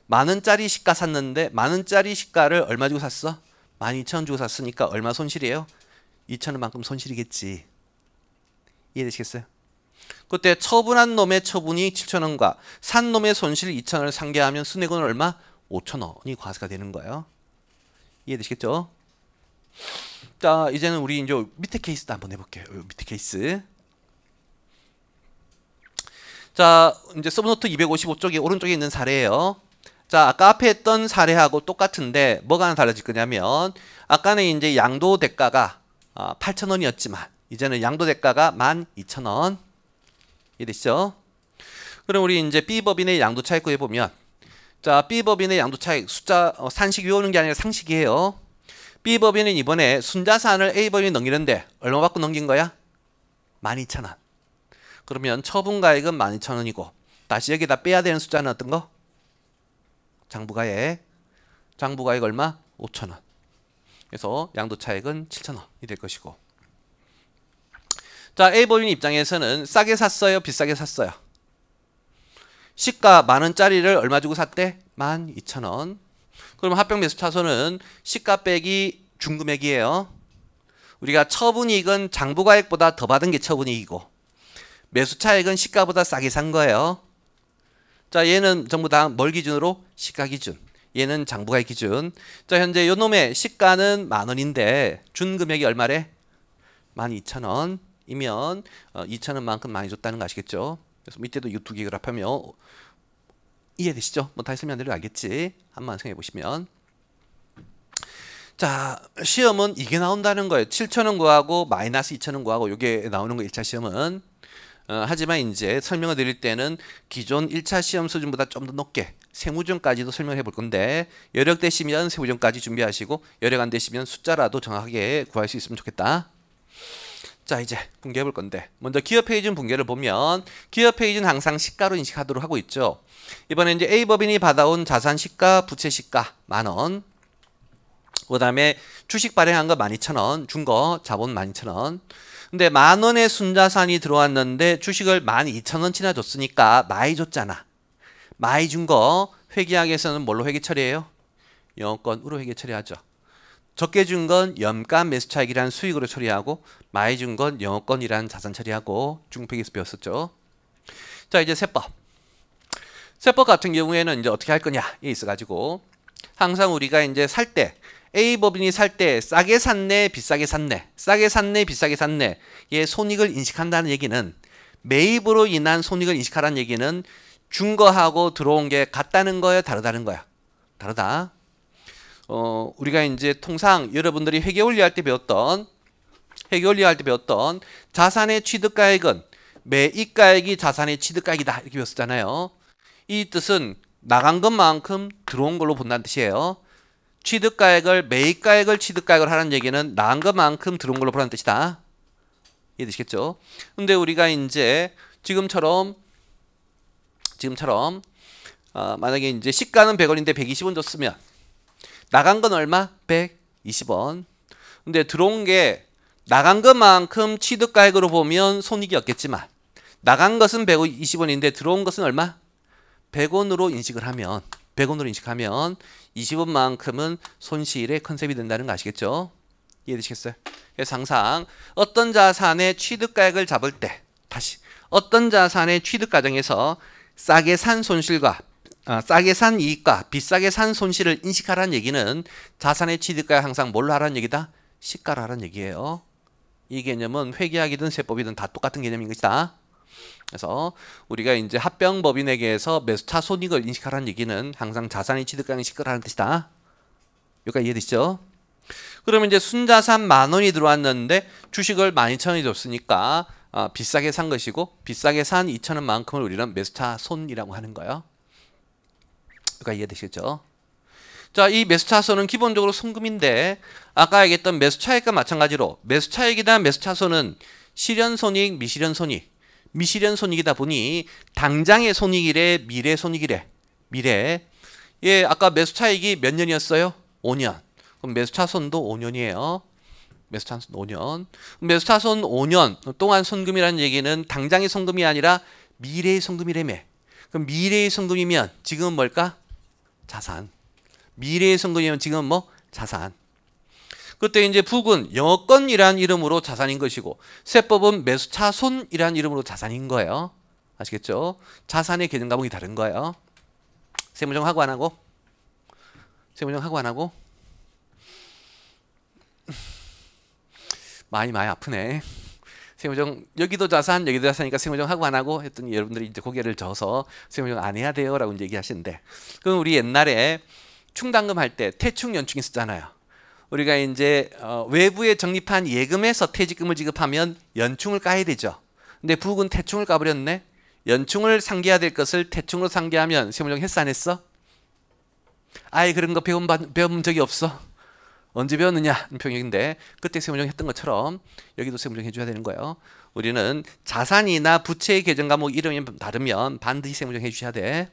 만원짜리 시가 샀는데 만원짜리 시가를 얼마 주고 샀어? 12,000원 주고 샀으니까 얼마 손실이에요? 2,000원만큼 손실이겠지. 이해되시겠어요? 그때 처분한 놈의 처분이 7,000원과 산 놈의 손실 2,000원을 상계하면 순이익은 얼마? 5,000원이 과세가 되는 거예요. 이해되시겠죠? 자, 이제는 우리 이제 밑에 케이스도 한번 해볼게요. 밑에 케이스. 자, 이제 서브노트 255쪽에 오른쪽에 있는 사례예요. 자, 아까 앞에 했던 사례하고 똑같은데 뭐가 하나 달라질 거냐면 아까는 이제 양도 대가가 8,000원이었지만 이제는 양도 대가가 12,000원. 이해되시죠? 그럼 우리 이제 B법인의 양도 차익 구해보면 자, B법인의 양도 차익 숫자 산식 외우는 게 아니라 상식이에요. B법인은 이번에 순자산을 A법인이 넘기는데 얼마 받고 넘긴 거야? 12,000원. 그러면 처분가액은 12,000원이고 다시 여기다 빼야 되는 숫자는 어떤 거? 장부가액. 장부가액 얼마? 5,000원. 그래서 양도 차익은 7,000원이 될 것이고 자, A법인 입장에서는 싸게 샀어요? 비싸게 샀어요? 시가 10,000원짜리를 얼마 주고 샀대? 12,000원. 그럼 합병 매수 차손은 시가 빼기 중금액이에요. 우리가 처분이익은 장부가액보다 더 받은 게 처분이익이고 매수 차익은 시가보다 싸게 산 거예요. 자, 얘는 전부 다 뭘 기준으로? 시가 기준. 얘는 장부가액 기준. 자, 현재 요 놈의 시가는 10,000원인데 준 금액이 얼마래? 12,000원이면 2,000원만큼 많이 줬다는 거 아시겠죠? 그래서 밑에도 이 두 개 그래프하면 이해되시죠? 뭐 다시 설명드리면 알겠지? 한번 생각해 보시면. 자, 시험은 이게 나온다는 거예요. 7,000원 구하고 마이너스 2,000원 구하고 이게 나오는 거 1차 시험은. 하지만 이제 설명을 드릴 때는 기존 1차 시험 수준보다 좀 더 높게 세무준까지도 설명해 볼 건데 여력 되시면 세무준까지 준비하시고 여력 안 되시면 숫자라도 정확하게 구할 수 있으면 좋겠다. 자, 이제 분개해 볼 건데 먼저 기업 페이지는 분개를 보면 기업 페이지는 항상 시가로 인식하도록 하고 있죠. 이번에 이제 A법인이 받아온 자산 시가, 부채 시가 10,000원. 그 다음에 주식 발행한 거 12,000원, 준 거 자본 12,000원. 근데 10,000원의 순자산이 들어왔는데 주식을 12,000원치나 줬으니까 많이 줬잖아. 많이 준 거 회계학에서는 뭘로 회계 처리해요? 영업권으로 회계 처리하죠. 적게 준 건 연간 매수차익이라는 수익으로 처리하고 많이 준 건 영업권이라는 자산 처리하고 중국회계에서 배웠었죠. 자, 이제 세법. 세법 같은 경우에는 이제 어떻게 할 거냐 이 있어가지고 항상 우리가 이제 살 때 A법인이 살 때 싸게 샀네 비싸게 샀네 싸게 샀네 비싸게 샀네 얘 손익을 인식한다는 얘기는 매입으로 인한 손익을 인식하라는 얘기는 준 거하고 들어온 게 같다는 거예요 다르다는 거야? 다르다. 우리가 이제 통상 여러분들이 회계원리할 때 배웠던 자산의 취득가액은 매입가액이 자산의 취득가액이다 이렇게 배웠잖아요. 이 뜻은 나간 것만큼 들어온 걸로 본다는 뜻이에요. 취득가액을 매입가액을 취득가액을 하라는 얘기는 나간 것만큼 들어온 걸로 보라는 뜻이다. 이해되시겠죠? 근데 우리가 이제 지금처럼 만약에 이제 시가는 100원인데 120원 줬으면 나간 건 얼마? 120원. 근데 들어온 게 나간 것만큼 취득가액으로 보면 손익이 없겠지만 나간 것은 120원인데 들어온 것은 얼마? 100원으로 인식을 하면 20원만큼은 손실의 컨셉이 된다는 거 아시겠죠? 이해되시겠어요? 그래서 항상 어떤 자산의 취득가액을 잡을 때 어떤 자산의 취득 과정에서 싸게 산 손실과 싸게 산 이익과 비싸게 산 손실을 인식하라는 얘기는 자산의 취득가액 항상 뭘로 하라는 얘기다? 시가로 하라는 얘기예요. 이 개념은 회계학이든 세법이든 다 똑같은 개념인 것이다. 그래서 우리가 이제 합병법인에게서 매수차 손익을 인식하라는 얘기는 항상 자산의 취득가액 시가라는 뜻이다. 여기까지 이해되시죠? 그러면 이제 순자산 10,000원이 들어왔는데 주식을 12,000원이 줬으니까 비싸게 산 것이고 비싸게 산 2,000원만큼을 우리는 매수차 손이라고 하는 거예요. 여기까지 이해되시겠죠? 자, 이 매수차 손은 기본적으로 송금인데 아까 얘기했던 매수차익과 마찬가지로 매수차익이나 매수차손은 실현손익, 미실현손익이다 보니 당장의 손익이래, 미래 손익이래. 미래. 예, 아까 매수차익이 몇 년이었어요? 5년. 그럼 매수차손도 5년이에요. 매수차손 5년. 매수차손 5년 동안 손금이라는 얘기는 당장의 손금이 아니라 미래의 손금이라며. 그럼 미래의 손금이면 지금은 뭘까? 자산. 미래의 손금이면 지금은 뭐? 자산. 그때 이제 북은 영업권이라는 이름으로 자산인 것이고 세법은 매수차손이라는 이름으로 자산인 거예요. 아시겠죠? 자산의 개념 과목이 다른 거예요. 세무정 하고 안 하고? 세무정 하고 안 하고? 많이 아프네. 세무정 여기도 자산이니까 세무정 하고 안 하고 했더니 여러분들이 이제 고개를 져서 세무정 안 해야 돼요라고 이제 얘기하시는데 그럼 우리 옛날에 충당금 할 때 태충 연충 있었잖아요. 우리가 이제 외부에 적립한 예금에서 퇴직금을 지급하면 연충을 까야 되죠. 근데 북은 태충을 까버렸네. 연충을 상기해야 될 것을 태충으로 상기하면 세무정 했어 안 했어? 아예 그런 거 배운 적이 없어. 언제 배웠느냐 평형인데 그때 세무정 했던 것처럼 여기도 세무정 해줘야 되는 거예요. 우리는 자산이나 부채의 계정 과목 이름이 다르면 반드시 세무정 해주셔야 돼.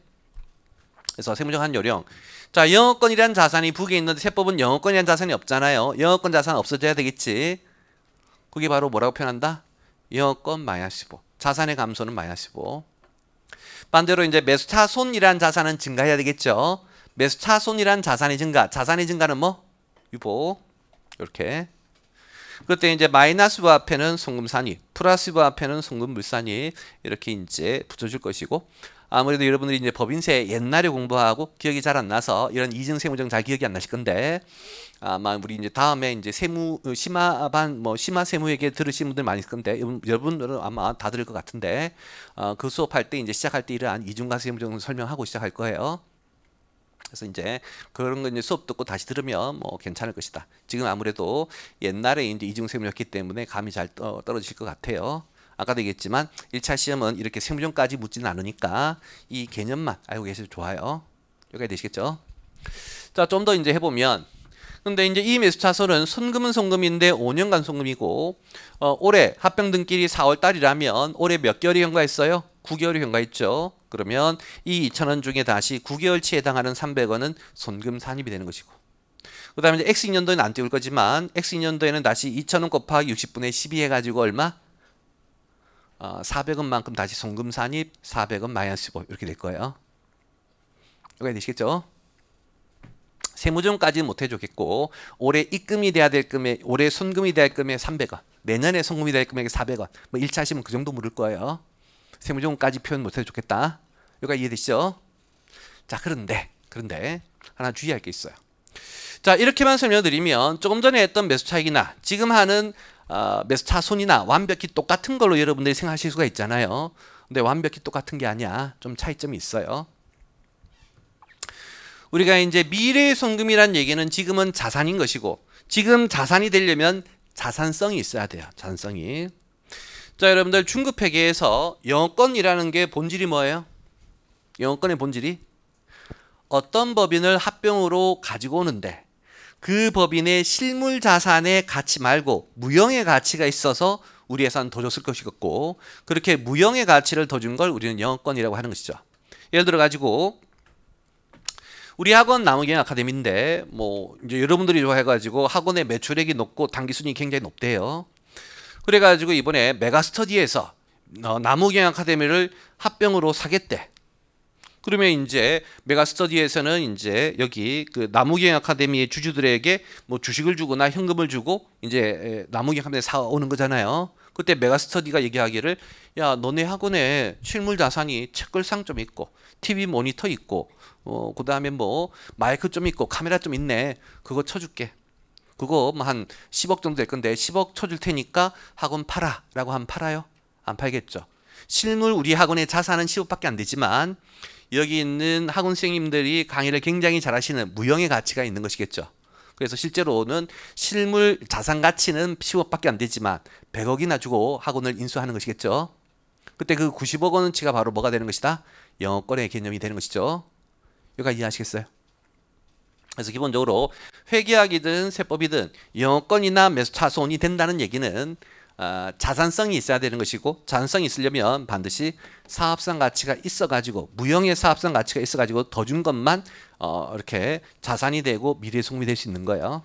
그래서 세무정 한 요령. 자, 영업권이라는 자산이 북에 있는데 세법은 영업권이라는 자산이 없잖아요. 영업권 자산 없어져야 되겠지. 그게 바로 뭐라고 표현한다? 영업권 마이너스 15. 자산의 감소는 마이너스 15. 반대로 이제 매수차손이라는 자산은 증가해야 되겠죠. 매수차손이라는 자산의 증가. 자산의 증가는 뭐? 유보. 이렇게. 그때 이제 마이너스 부 앞에는 송금산이, 플러스 부 앞에는 송금물산이 이렇게 이제 붙여줄 것이고, 아무래도 여러분들이 이제 법인세 옛날에 공부하고 기억이 잘 안 나서 이런 이증세무정 잘 기억이 안 나실 건데, 아마 우리 이제 다음에 이제 세무 심화반 뭐 심화 세무회계 들으신 분들 많이 있을 건데, 여러분들은 아마 다 들을 것 같은데, 그 수업할 때 이제 시작할 때 이러한 이중과세무정 설명하고 시작할 거예요. 그래서 이제 그런 거 이제 수업 듣고 다시 들으면 뭐 괜찮을 것이다. 지금 아무래도 옛날에 이제 이중세무였기 때문에 감이 잘 떨어질 것 같아요. 아까도 얘기했지만 1차 시험은 이렇게 세무정까지 묻지는 않으니까 이 개념만 알고 계셔도 좋아요. 여기까지 되시겠죠? 자, 좀 더 이제 해보면, 근데 이제 이 매수차손은 손금은 송금인데 5년간 송금이고, 올해 합병등기일이 4월 달이라면 올해 몇 개월이 경과했어요? 9개월이 경과했죠. 그러면 이 2,000원 중에 다시 9개월치에 해당하는 300원은 손금 산입이 되는 것이고, 그 다음에 이제 X2년도에는 안 띄울 거지만 X2년도에는 다시 2,000원 곱하기 60분의 12 해가지고 얼마? 400원만큼 다시 송금 산입, 400원 마이너스 15 이렇게 될 거예요. 여기까지 되시겠죠? 세무정까지는 못 해주겠고, 올해 입금이 돼야 될 금액, 올해 손금이 돼야 할 금액 300원, 내년에 손금이 돼야 할 금액이 400원. 뭐 1차 하시면 그 정도 물을 거예요. 세무정까지 표현 못 해주겠다. 여기까지 이해되시죠? 자, 그런데 하나 주의할 게 있어요. 자, 이렇게만 설명드리면 조금 전에 했던 매수차익이나 지금 하는 매수차손이나 완벽히 똑같은 걸로 여러분들이 생각하실 수가 있잖아요. 근데 완벽히 똑같은 게 아니야. 좀 차이점이 있어요. 우리가 이제 미래의 손금이란 얘기는 지금은 자산인 것이고, 지금 자산이 되려면 자산성이 있어야 돼요. 자산성이. 자, 여러분들 중급회계에서 영업권이라는 게 본질이 뭐예요? 영업권의 본질이 어떤 법인을 합병으로 가지고 오는데 그 법인의 실물 자산의 가치 말고 무형의 가치가 있어서 우리 회사는 더 줬을 것이고, 그렇게 무형의 가치를 더 준 걸 우리는 영업권이라고 하는 것이죠. 예를 들어 가지고 우리 학원 나무경 아카데미인데, 뭐 이제 여러분들이 좋아해가지고 학원의 매출액이 높고 단기순이 굉장히 높대요. 그래가지고 이번에 메가스터디에서 나무경 아카데미를 합병으로 사겠대. 그러면 이제 메가스터디에서는 이제 여기 그 나무경 아카데미의 주주들에게 뭐 주식을 주거나 현금을 주고 이제 나무경 아카데미 사오는 거잖아요. 그때 메가스터디가 얘기하기를, 야, 너네 학원에 실물 자산이 책걸상 좀 있고 TV 모니터 있고 그 다음에 뭐 마이크 좀 있고 카메라 좀 있네. 그거 쳐줄게. 그거 뭐 한 10억 정도 될 건데 10억 쳐줄 테니까 학원 팔아 라고 하면 팔아요? 안 팔겠죠. 실물 우리 학원의 자산은 10억밖에 안 되지만 여기 있는 학원 선생님들이 강의를 굉장히 잘하시는 무형의 가치가 있는 것이겠죠. 그래서 실제로는 실물 자산 가치는 10억밖에 안 되지만 100억이나 주고 학원을 인수하는 것이겠죠. 그때 그 90억 원어치가 바로 뭐가 되는 것이다? 영업권의 개념이 되는 것이죠. 여기까지 이해하시겠어요? 그래서 기본적으로 회계학이든 세법이든 영업권이나 매수차손이 된다는 얘기는 자산성이 있어야 되는 것이고, 자산성이 있으려면 반드시 사업상 가치가 있어가지고 무형의 사업상 가치가 있어가지고 더 준 것만 이렇게 자산이 되고 미래 송금이 될 수 있는 거예요.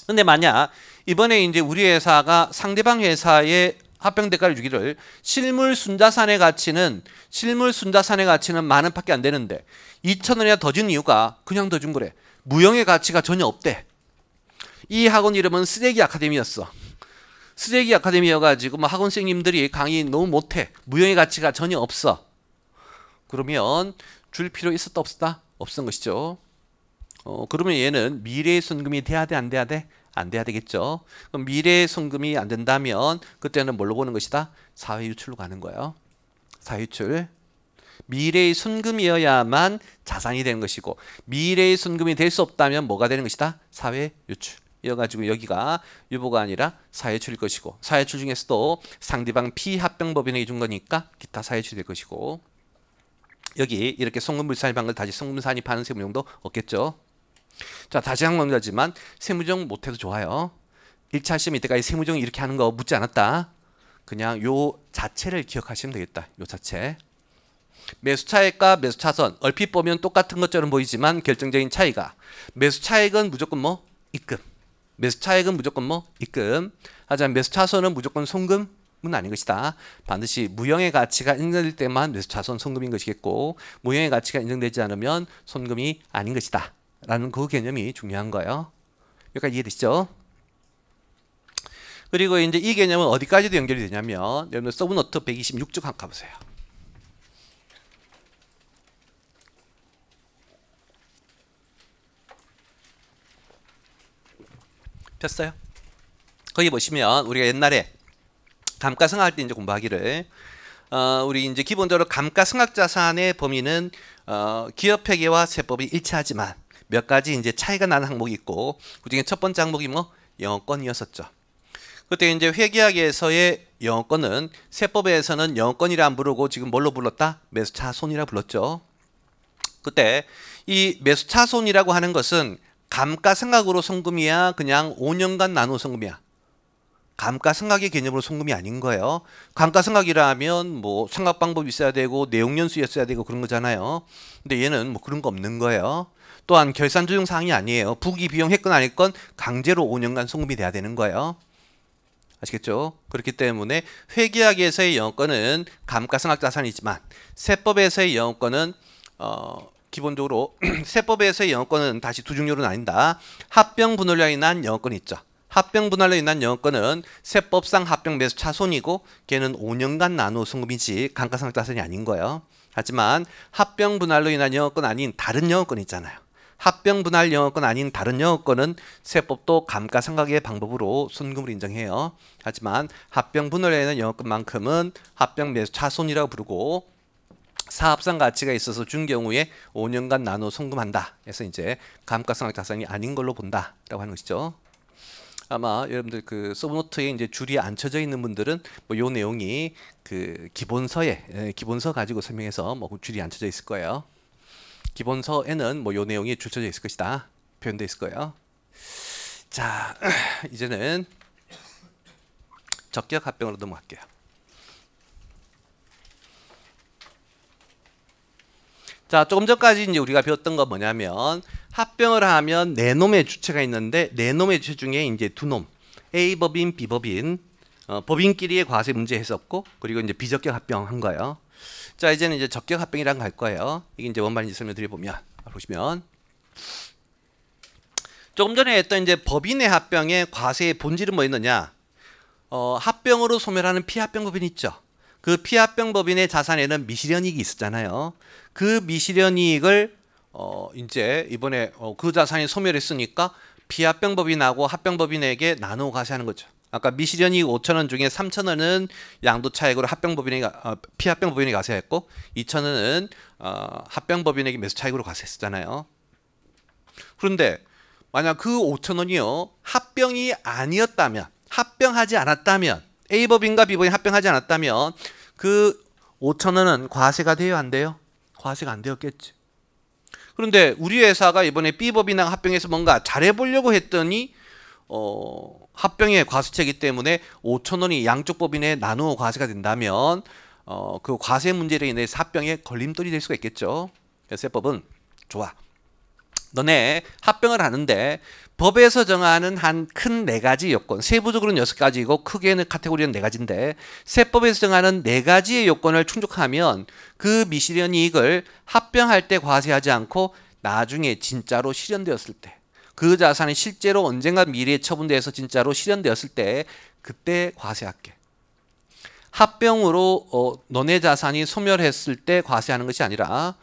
근데 만약 이번에 이제 우리 회사가 상대방 회사의 합병대가를 주기를 실물 순자산의 가치는 만 원밖에 안 되는데 2,000원이나 더 준 이유가 그냥 더 준 거래. 무형의 가치가 전혀 없대. 이 학원 이름은 쓰레기 아카데미였어. 쓰레기 아카데미여가지고 뭐 학원 선생님들이 강의 너무 못해. 무형의 가치가 전혀 없어. 그러면 줄 필요 있었다 없었다? 없었던 것이죠. 그러면 얘는 미래의 손금이 돼야 돼 안 돼야 돼? 안 돼야 되겠죠. 그럼 미래의 손금이 안 된다면 그때는 뭘로 보는 것이다? 사회유출로 가는 거예요. 사회유출. 미래의 손금이어야만 자산이 되는 것이고, 미래의 손금이 될 수 없다면 뭐가 되는 것이다? 사회유출. 이어가지고 여기가 유보가 아니라 사회출일 것이고, 사회출 중에서도 상대방 피합병법인에게 준 거니까 기타 사회출이 될 것이고, 여기 이렇게 송금물산입한 걸 다시 송금산입하는 세무정도 없겠죠. 자, 다시 한 번 가지만 세무정 못해도 좋아요. 1차 시험 이때까지 세무정 이렇게 하는 거 묻지 않았다. 그냥 요 자체를 기억하시면 되겠다. 요 자체. 매수차액과 매수차손 얼핏 보면 똑같은 것처럼 보이지만 결정적인 차이가, 매수차액은 무조건 뭐 입금, 매수차액은 무조건 뭐 입금. 하지만 매수차손은 무조건 송금, 아닌 것이다. 반드시 무형의 가치가 인정될 때만 매수차손 송금인 것이겠고 무형의 가치가 인정되지 않으면 손금이 아닌 것이다. 라는 그 개념이 중요한 거예요. 여기까지 이해되시죠? 그리고 이제 이 개념은 어디까지도 연결이 되냐면 여러분들 서브노트 126쪽 한번 가보세요. 폈어요? 거기 보시면 우리가 옛날에 감가상각할 때 이제 공부하기를 우리 이제 기본적으로 감가상각자산의 범위는 기업회계와 세법이 일치하지만 몇 가지 이제 차이가 나는 항목이 있고 그중에 첫 번째 항목이 뭐 영업권이었었죠. 그때 이제 회계학에서의 영업권은 세법에서는 영업권이라 안 부르고 지금 뭘로 불렀다? 매수차손이라 불렀죠. 그때 이 매수차손이라고 하는 것은 감가상각으로 송금이야 그냥 5년간 나누어 송금이야. 감가상각의 개념으로 송금이 아닌 거예요. 감가상각이라면 뭐 상각 방법이 있어야 되고 내용연수였어야 되고 그런 거잖아요. 근데 얘는 뭐 그런 거 없는 거예요. 또한 결산 조정 사항이 아니에요. 부기 비용 했건 아니건 강제로 5년간 송금이 돼야 되는 거예요. 아시겠죠? 그렇기 때문에 회계학에서의 영업권은 감가상각자산이지만 세법에서의 영업권은 기본적으로 세법에서의 영업권은 다시 두 종류로 나뉜다. 합병분할로 인한 영업권이 있죠. 합병분할로 인한 영업권은 세법상 합병매수차손이고 걔는 5년간 나누어 송금이지 감가상각자산이 아닌 거예요. 하지만 합병분할로 인한 영업권 아닌 다른 영업권이 있잖아요. 합병분할 영업권 아닌 다른 영업권은 세법도 감가상각의 방법으로 손금을 인정해요. 하지만 합병분할로 인한 영업권만큼은 합병매수차손이라고 부르고 사업상 가치가 있어서 준 경우에 5년간 나누어 송금한다. 그래서 이제 감가상각자산이 아닌 걸로 본다라고 하는 것이죠. 아마 여러분들 그 서브노트에 이제 줄이 안 쳐져 있는 분들은 뭐 요 내용이 그 기본서 가지고 설명해서 뭐 줄이 안 쳐져 있을 거예요. 기본서에는 뭐 요 내용이 줄 쳐져 있을 것이다. 표현되어 있을 거예요. 자, 이제는 적격 합병으로 넘어갈게요. 자, 조금 전까지 이제 우리가 배웠던 거 뭐냐면 합병을 하면 네 놈의 주체가 있는데 네 놈의 주체 중에 이제 두 놈, A법인, B법인, 법인끼리의 과세 문제 했었고 그리고 이제 비적격 합병한 거예요. 자, 이제는 이제 적격 합병이랑 갈 거예요. 이게 이제 뭔 말인지 설명드려 보면 보시면 조금 전에 했던 이제 법인의 합병의 과세의 본질은 뭐였느냐? 합병으로 소멸하는 피합병법인 있죠. 그 피합병법인의 자산에는 미실현이익이 있었잖아요. 그 미실현이익을 이제 이번에 그 자산이 소멸했으니까 피합병법인하고 합병법인에게 나누어 과세하는 거죠. 아까 미실현이익 5,000원 중에 3,000원은 양도차익으로 피합병법인에게 과세했고 2,000원은 합병법인에게 매수차익으로 과세했잖아요. 그런데 만약 그 5,000원이요 합병이 아니었다면, 합병하지 않았다면, A법인과 B법인이 합병하지 않았다면 그 5,000원은 과세가 돼요, 안 돼요? 과세가 안 되었겠지. 그런데 우리 회사가 이번에 B법인이랑 합병해서 뭔가 잘해보려고 했더니 합병의 과세체이기 때문에 5,000원이 양쪽 법인에 나누어 과세가 된다면 그 과세 문제로 인해서 합병에 걸림돌이 될 수가 있겠죠. 그래서 세법은 좋아. 너네 합병을 하는데 법에서 정하는 한 큰 네 가지 요건, 세부적으로는 6가지이고 크게는 카테고리는 4가지인데 세법에서 정하는 4가지의 요건을 충족하면 그 미실현 이익을 합병할 때 과세하지 않고 나중에 진짜로 실현되었을 때, 그 자산이 실제로 언젠가 미래에 처분돼서 진짜로 실현되었을 때 그때 과세할게. 합병으로 너네 자산이 소멸했을 때 과세하는 것이 아니라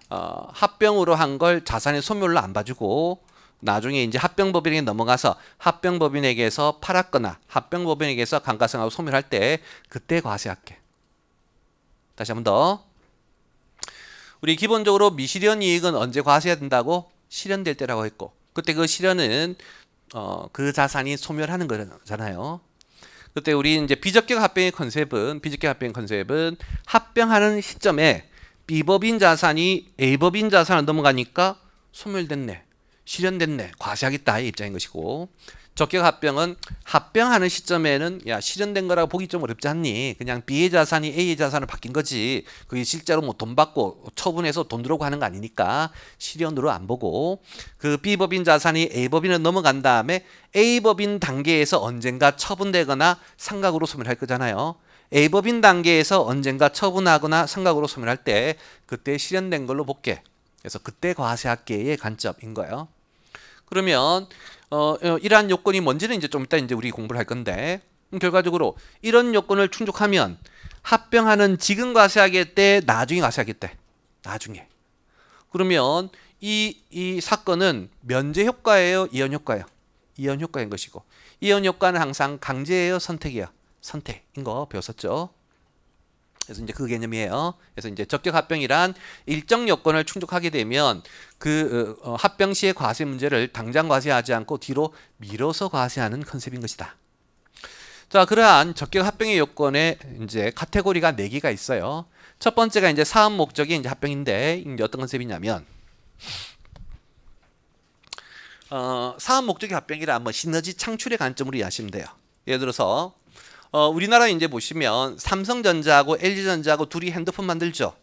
합병으로 한 걸 자산의 소멸로 안 봐주고 나중에 이제 합병법인에게 넘어가서 합병법인에게서 팔았거나 합병법인에게서 감가상각하고 소멸할 때 그때 과세할게. 다시 한 번 더. 우리 기본적으로 미실현 이익은 언제 과세해야 된다고? 실현될 때라고 했고 그때 그 실현은 그 자산이 소멸하는 거잖아요. 그때 우리 이제 비적격 합병의 컨셉은 합병하는 시점에 B법인 자산이 A법인 자산을 넘어가니까 소멸됐네, 실현됐네, 과세하겠다의 입장인 것이고 적격 합병은 합병하는 시점에는 야 실현된 거라고 보기 좀 어렵지 않니? 그냥 B의 자산이 A의 자산으로 바뀐 거지. 그게 실제로 뭐 돈 받고 처분해서 돈 들어오고 하는 거 아니니까 실현으로 안 보고 그 B법인 자산이 A법인으로 넘어간 다음에 A법인 단계에서 언젠가 처분되거나 상각으로 소멸할 거잖아요. A법인 단계에서 언젠가 처분하거나 상각으로 소멸할 때 그때 실현된 걸로 볼게. 그래서 그때 과세학계의 관점인 거예요. 그러면 이러한 요건이 뭔지는 이제 좀 이따 이제 우리 공부를 할 건데 결과적으로 이런 요건을 충족하면 합병하는 지금 과세하게 때 나중에 과세하게 때 나중에 그러면 이 사건은 면제 효과예요, 이혼 효과예요? 이혼 효과인 것이고 이혼 효과는 항상 강제예요, 선택이에요? 선택인 거 배웠었죠. 그래서 이제 그 개념이에요. 그래서 이제 적격 합병이란 일정 요건을 충족하게 되면 그 합병 시의 과세 문제를 당장 과세하지 않고 뒤로 미뤄서 과세하는 컨셉인 것이다. 자, 그러한 적격 합병의 요건에 이제 카테고리가 4개가 있어요. 첫 번째가 이제 사업 목적이 이제 합병인데 이제 어떤 컨셉이냐면 사업 목적의 합병이란 뭐 시너지 창출의 관점으로 이해하시면 돼요. 예를 들어서 우리나라에 이제 보시면 삼성전자하고 LG전자하고 둘이 핸드폰 만들죠.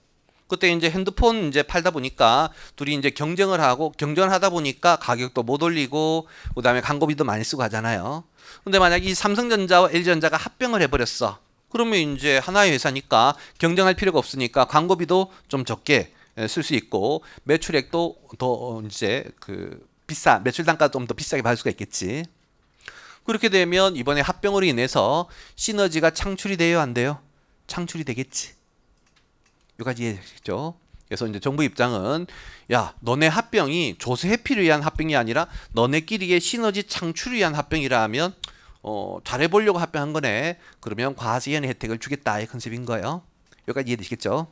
그때 이제 핸드폰 이제 팔다 보니까 둘이 이제 경쟁을 하다 보니까 가격도 못 올리고 그다음에 광고비도 많이 쓰고 하잖아요. 근데 만약 이 삼성전자와 LG전자가 합병을 해버렸어. 그러면 이제 하나의 회사니까 경쟁할 필요가 없으니까 광고비도 좀 적게 쓸 수 있고 매출액도 더 이제 매출 단가도 좀 더 비싸게 받을 수가 있겠지. 그렇게 되면 이번에 합병으로 인해서 시너지가 창출이 돼요, 안 돼요? 창출이 되겠지. 여기까지 이해되시죠? 그래서 이제 정부 입장은 야, 너네 합병이 조세 회피를 위한 합병이 아니라 너네끼리의 시너지 창출을 위한 합병이라 하면 잘해보려고 합병한 거네. 그러면 과세연의 혜택을 주겠다의 컨셉인 거예요. 여기까지 이해되시겠죠?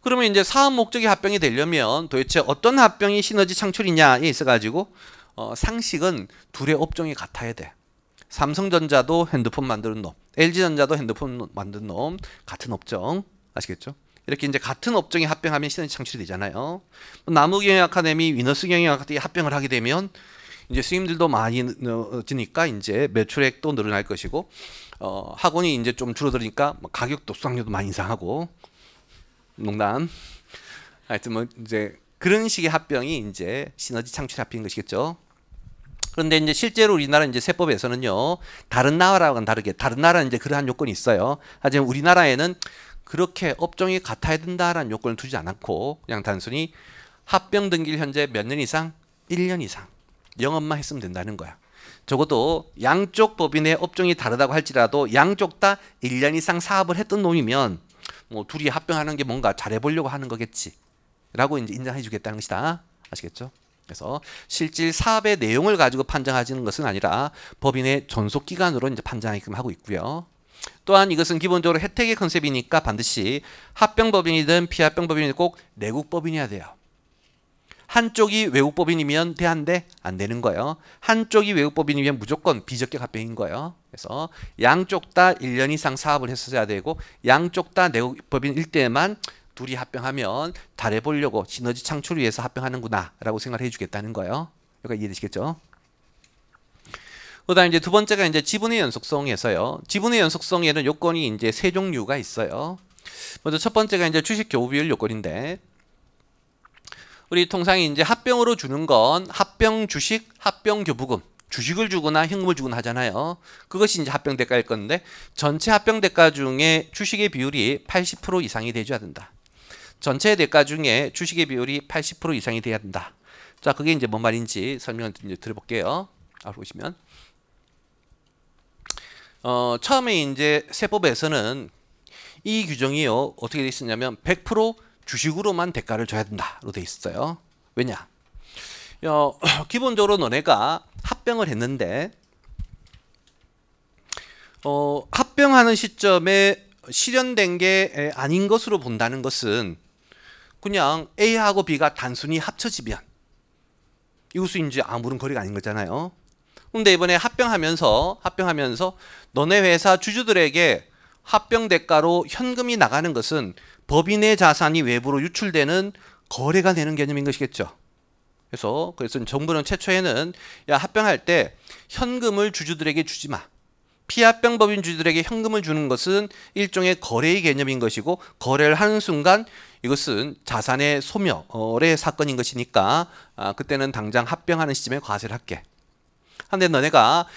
그러면 이제 사업 목적의 합병이 되려면 도대체 어떤 합병이 시너지 창출이냐에 있어가지고 상식은 둘의 업종이 같아야 돼. 삼성전자도 핸드폰 만드는 놈, LG전자도 핸드폰 만드는 놈 같은 업종. 아시겠죠? 이렇게 이제 같은 업종이 합병하면 시너지 창출이 되잖아요. 나무경영 아카데미, 위너스 경영 아카데미 합병을 하게 되면 이제 수임들도 많이 드니까 이제 매출액도 늘어날 것이고 학원이 이제 좀 줄어드니까 가격도 수강료도 많이 인상하고 농담. 하여튼 뭐 이제 그런 식의 합병이 이제 시너지 창출 합병인 것이겠죠. 그런데 이제 실제로 우리나라 이제 세법에서는요, 다른 나라와는 다르게 다른 나라는 이제 그러한 요건이 있어요. 하지만 우리나라에는 그렇게 업종이 같아야 된다라는 요건을 두지 않고 그냥 단순히 합병 등기를 현재 몇 년 이상? 1년 이상 영업만 했으면 된다는 거야. 적어도 양쪽 법인의 업종이 다르다고 할지라도 양쪽 다 1년 이상 사업을 했던 놈이면 뭐 둘이 합병하는 게 뭔가 잘해보려고 하는 거겠지 라고 이제 인정해 주겠다는 것이다. 아시겠죠? 그래서 실질 사업의 내용을 가지고 판정하지는 것은 아니라 법인의 존속 기간으로 이제 판정하게끔 하고 있고요. 또한 이것은 기본적으로 혜택의 컨셉이니까 반드시 합병법인이든 피합병법인이든 꼭 내국법인이어야 돼요. 한쪽이 외국법인이면 돼, 안 돼? 안 되는 거예요. 한쪽이 외국법인이면 무조건 비적격 합병인 거예요. 그래서 양쪽 다 1년 이상 사업을 했어야 되고 양쪽 다 내국법인일 때만 둘이 합병하면 잘해보려고 시너지 창출을 위해서 합병하는구나 라고 생각을 해주겠다는 거예요. 여기가 이해되시겠죠? 그다음 이제 두 번째가 이제 지분의 연속성에서요. 지분의 연속성에는 요건이 이제 세 종류가 있어요. 먼저 첫 번째가 이제 주식 교부 비율 요건인데, 우리 통상 이제 합병으로 주는 건 합병 주식, 합병 교부금, 주식을 주거나 현금을 주거나 하잖아요. 그것이 이제 합병 대가일 건데 전체 합병 대가 중에 주식의 비율이 80% 이상이 돼줘야 된다. 전체 대가 중에 주식의 비율이 80% 이상이 돼야 된다. 자, 그게 이제 뭔 말인지 설명을 이제 드려볼게요. 보시면. 처음에 이제 세법에서는 이 규정이요, 어떻게 되어 있었냐면 100% 주식으로만 대가를 줘야 된다로 되어 있어요. 왜냐? 기본적으로 너네가 합병을 했는데 합병하는 시점에 실현된 게 아닌 것으로 본다는 것은 그냥 A하고 B가 단순히 합쳐지면 이것은 이제 아무런 거래가 아닌 거잖아요. 근데 이번에 합병하면서 너네 회사 주주들에게 합병 대가로 현금이 나가는 것은 법인의 자산이 외부로 유출되는 거래가 되는 개념인 것이겠죠. 그래서 정부는 최초에는 야, 합병할 때 현금을 주주들에게 주지 마. 피합병 법인 주주들에게 현금을 주는 것은 일종의 거래의 개념인 것이고 거래를 하는 순간 이것은 자산의 소멸의 사건인 것이니까 그때는 당장 합병하는 시점에 과세를 할게. 한데 너네가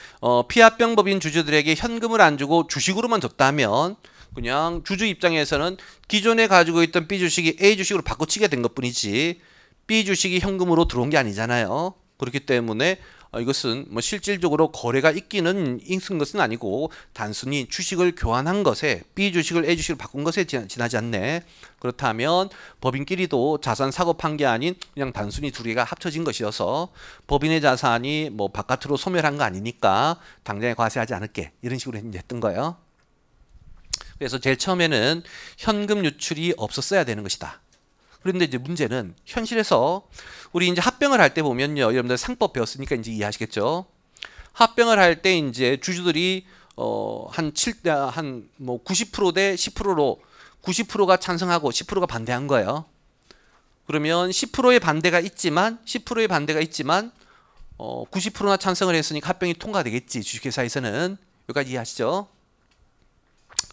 피합병법인 주주들에게 현금을 안 주고 주식으로만 줬다면 그냥 주주 입장에서는 기존에 가지고 있던 B 주식이 A 주식으로 바꿔치게 된 것뿐이지 B 주식이 현금으로 들어온 게 아니잖아요. 그렇기 때문에 이것은 뭐 실질적으로 거래가 있기는 있은 것은 아니고 단순히 주식을 교환한 것에 B 주식을 A 주식으로 바꾼 것에 지나지 않네. 그렇다면 법인끼리도 자산 사고판 게 아닌 그냥 단순히 두 개가 합쳐진 것이어서 법인의 자산이 뭐 바깥으로 소멸한 거 아니니까 당장에 과세하지 않을게 이런 식으로 했던 거예요. 그래서 제일 처음에는 현금 유출이 없었어야 되는 것이다. 그런데 이제 문제는 현실에서 우리 이제 합병을 할 때 보면요. 여러분들 상법 배웠으니까 이제 이해하시겠죠? 합병을 할 때 이제 주주들이 한 뭐 90%대 10%로 90%가 찬성하고 10%가 반대한 거예요. 그러면 10%의 반대가 있지만 90%나 찬성을 했으니까 합병이 통과되겠지. 주식회사에서는. 여기까지 이해하시죠?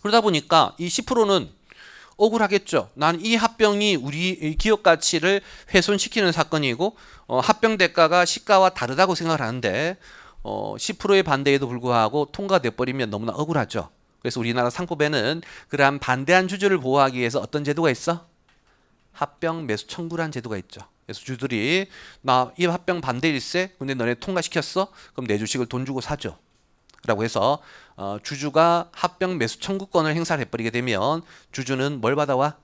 그러다 보니까 이 10%는 억울하겠죠. 난 이 합병이 우리 기업 가치를 훼손시키는 사건이고 합병 대가가 시가와 다르다고 생각을 하는데 10%의 반대에도 불구하고 통과돼 버리면 너무나 억울하죠. 그래서 우리나라 상법에는 그러한 반대한 주주를 보호하기 위해서 어떤 제도가 있어? 합병 매수 청구라는 제도가 있죠. 그래서 주주들이 나 이 합병 반대일세 근데 너네 통과시켰어? 그럼 내 주식을 돈 주고 사줘. 라고 해서 주주가 합병 매수 청구권을 행사를 해버리게 되면 주주는 뭘 받아와?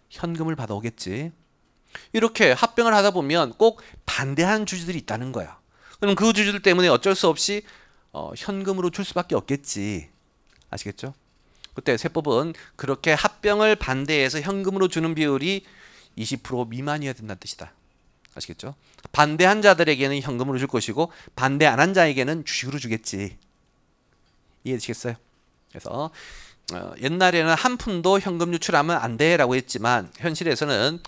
현금을 받아오겠지. 이렇게 합병을 하다 보면 꼭 반대하는 주주들이 있다는 거야. 그럼 그 주주들 때문에 어쩔 수 없이 현금으로 줄 수밖에 없겠지. 아시겠죠? 그때 세법은 그렇게 합병을 반대해서 현금으로 주는 비율이 20% 미만이어야 된다는 뜻이다. 아시겠죠? 반대한 자들에게는 현금으로 줄 것이고 반대 안 한 자에게는 주식으로 주겠지. 이해되시겠어요? 그래서 옛날에는 한 푼도 현금 유출하면 안 돼라고 했지만 현실에서는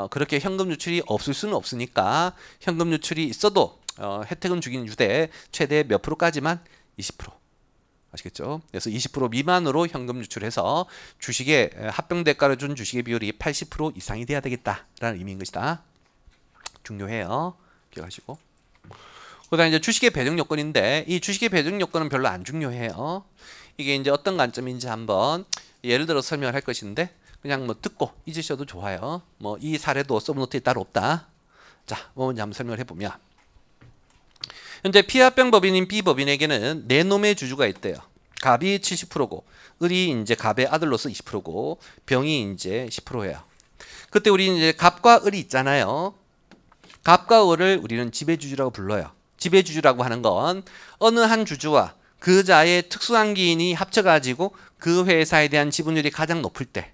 그렇게 현금 유출이 없을 수는 없으니까 현금 유출이 있어도 혜택은 주긴 주되 최대 몇 프로까지만 20%. 아시겠죠? 그래서 20% 미만으로 현금 유출해서 주식의 합병 대가를 준 주식의 비율이 80% 이상이 돼야 되겠다라는 의미인 것이다. 중요해요. 기억하시고. 그다음에 이제 주식의 배정 요건인데 이 주식의 배정 요건은 별로 안 중요해요. 이게 이제 어떤 관점인지 한번 예를 들어 설명을 할 것인데 그냥 뭐 듣고 잊으셔도 좋아요. 뭐 이 사례도 서브노트에 따로 없다. 자, 뭐 먼저 한번 설명을 해보면 현재 피합병 법인인 B 법인에게는 네 놈의 주주가 있대요. 갑이 70%고 을이 이제 갑의 아들로서 20%고 병이 이제 10%예요. 그때 우리 이제 갑과 을이 있잖아요. 갑과 을을 우리는 지배주주라고 불러요. 지배주주라고 하는 건 어느 한 주주와 그 자의 특수한 기인이 합쳐가지고 그 회사에 대한 지분율이 가장 높을 때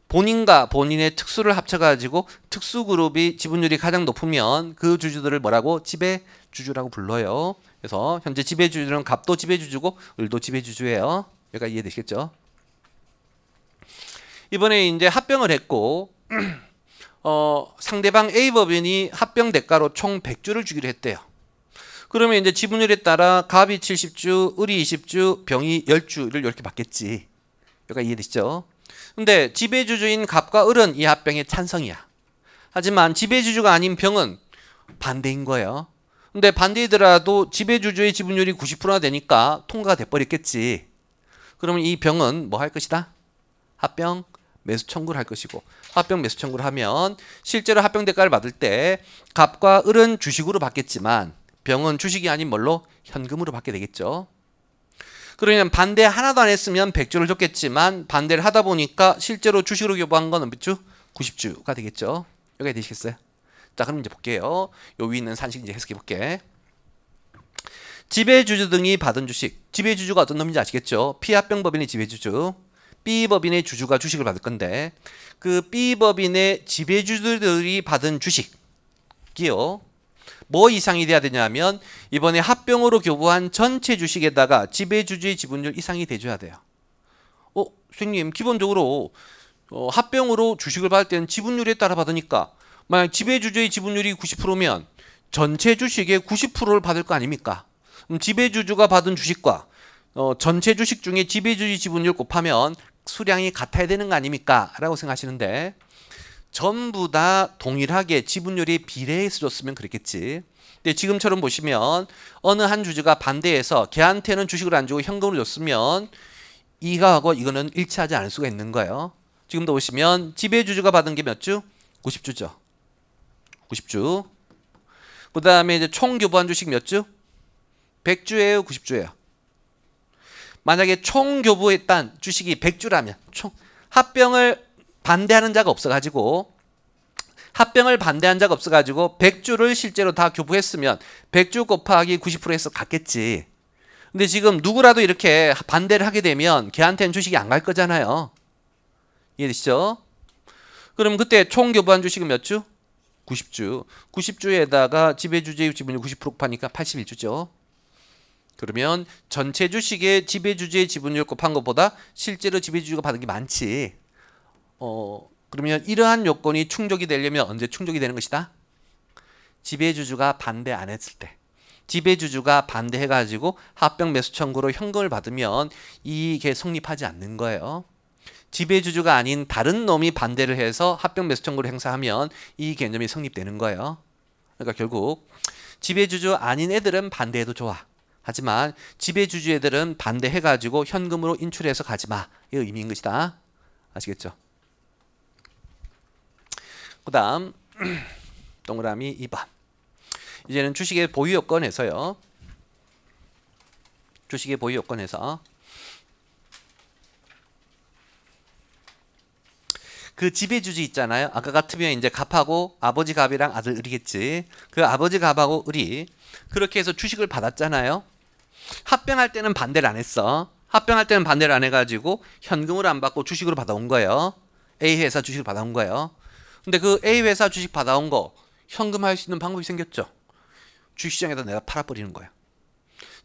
본인과 본인의 특수를 합쳐가지고 특수그룹이 지분율이 가장 높으면 그 주주들을 뭐라고? 지배주주라고 불러요. 그래서 현재 지배주주는 갑도 지배주주고 을도 지배주주예요. 여기까지 이해되시겠죠? 이번에 이제 합병을 했고 상대방 A 법인이 합병 대가로 총 100주를 주기로 했대요. 그러면 이제 지분율에 따라 갑이 70주, 을이 20주, 병이 10주를 이렇게 받겠지. 여기가 이해되시죠? 근데 지배주주인 갑과 을은 이 합병에 찬성이야. 하지만 지배주주가 아닌 병은 반대인 거예요. 근데 반대이더라도 지배주주의 지분율이 90%나 되니까 통과가 돼버렸겠지. 그러면 이 병은 뭐 할 것이다? 합병 매수 청구를 할 것이고 합병 매수 청구를 하면 실제로 합병 대가를 받을 때 갑과 을은 주식으로 받겠지만 병은 주식이 아닌 뭘로? 현금으로 받게 되겠죠. 그러면 반대 하나도 안 했으면 100주를 줬겠지만 반대를 하다 보니까 실제로 주식으로 교부한 건 몇 주? 90주가 되겠죠. 여기가 되시겠어요? 자, 그럼 이제 볼게요. 요 위에 있는 산식 이제 해석해 볼게. 지배주주 등이 받은 주식. 지배주주가 어떤 놈인지 아시겠죠? P합병 법인의 지배주주. B 법인의 주주가 주식을 받을 건데 그 B 법인의 지배주주들이 받은 주식이요. 뭐 이상이 돼야 되냐면 이번에 합병으로 교부한 전체 주식에다가 지배주주의 지분율 이상이 돼줘야 돼요. 선생님 기본적으로 합병으로 주식을 받을 때는 지분율에 따라 받으니까 만약 지배주주의 지분율이 90%면 전체 주식의 90%를 받을 거 아닙니까? 그럼 지배주주가 받은 주식과 전체 주식 중에 지배주주의 지분율 곱하면 수량이 같아야 되는 거 아닙니까? 라고 생각하시는데 전부 다 동일하게 지분율이 비례해서 줬으면 그랬겠지. 근데 지금처럼 보시면 어느 한 주주가 반대해서 걔한테는 주식을 안 주고 현금으로 줬으면 이거하고 이거는 일치하지 않을 수가 있는 거예요. 지금도 보시면 지배주주가 받은 게 몇 주? 90주죠. 90주. 그 다음에 이제 총 교부한 주식 몇 주? 100주예요, 90주예요. 만약에 총 교부했던 주식이 100주라면 총 합병을 반대하는 자가 없어가지고 100주를 실제로 다 교부했으면 100주 곱하기 90%에서 갔겠지. 근데 지금 누구라도 이렇게 반대를 하게 되면 걔한테는 주식이 안 갈 거잖아요. 이해되시죠? 그럼 그때 총 교부한 주식은 몇 주? 90주. 90주에다가 지배주주의 지분율 90% 곱하니까 81주죠. 그러면 전체 주식의 지배주주의 지분율 곱한 것보다 실제로 지배주주가 받은 게 많지. 그러면 이러한 요건이 충족이 되려면 언제 충족이 되는 것이다? 지배주주가 반대 안 했을 때. 지배주주가 반대해가지고 합병 매수 청구로 현금을 받으면 이게 성립하지 않는 거예요. 지배주주가 아닌 다른 놈이 반대를 해서 합병 매수 청구를 행사하면 이 개념이 성립되는 거예요. 그러니까 결국 지배주주 아닌 애들은 반대해도 좋아. 하지만 지배주주 애들은 반대해가지고 현금으로 인출해서 가지마. 이 의미인 것이다. 아시겠죠? 그 다음 동그라미 2번. 이제는 주식의 보유 요건에서요. 주식의 보유 요건에서 그 지배주주 있잖아요. 아까 같으면 이제 갑하고 아버지 갑이랑 아들 을이겠지. 그 아버지 갑하고 을이 그렇게 해서 주식을 받았잖아요. 합병할 때는 반대를 안 했어. 합병할 때는 반대를 안 해가지고 현금으로 안 받고 주식으로 받아온 거예요. A 회사 주식을 받아온 거예요. 근데 그 A 회사 주식 받아온 거 현금화할 수 있는 방법이 생겼죠. 주식시장에다 내가 팔아버리는 거야.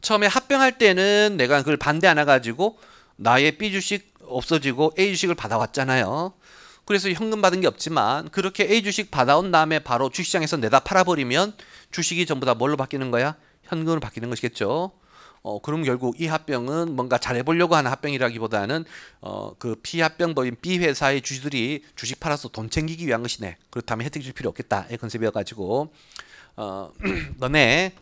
처음에 합병할 때는 내가 그걸 반대 안 해가지고 나의 B 주식 없어지고 A 주식을 받아왔잖아요. 그래서 현금 받은 게 없지만 그렇게 A 주식 받아온 다음에 바로 주식시장에서 내다 팔아버리면 주식이 전부 다 뭘로 바뀌는 거야? 현금으로 바뀌는 것이겠죠. 그럼 결국 이 합병은 뭔가 잘해보려고 하는 합병이라기보다는 그 피합병법인 B 회사의 주주들이 주식 팔아서 돈 챙기기 위한 것이네. 그렇다면 혜택 줄 필요 없겠다. 이 컨셉이어가지고 너네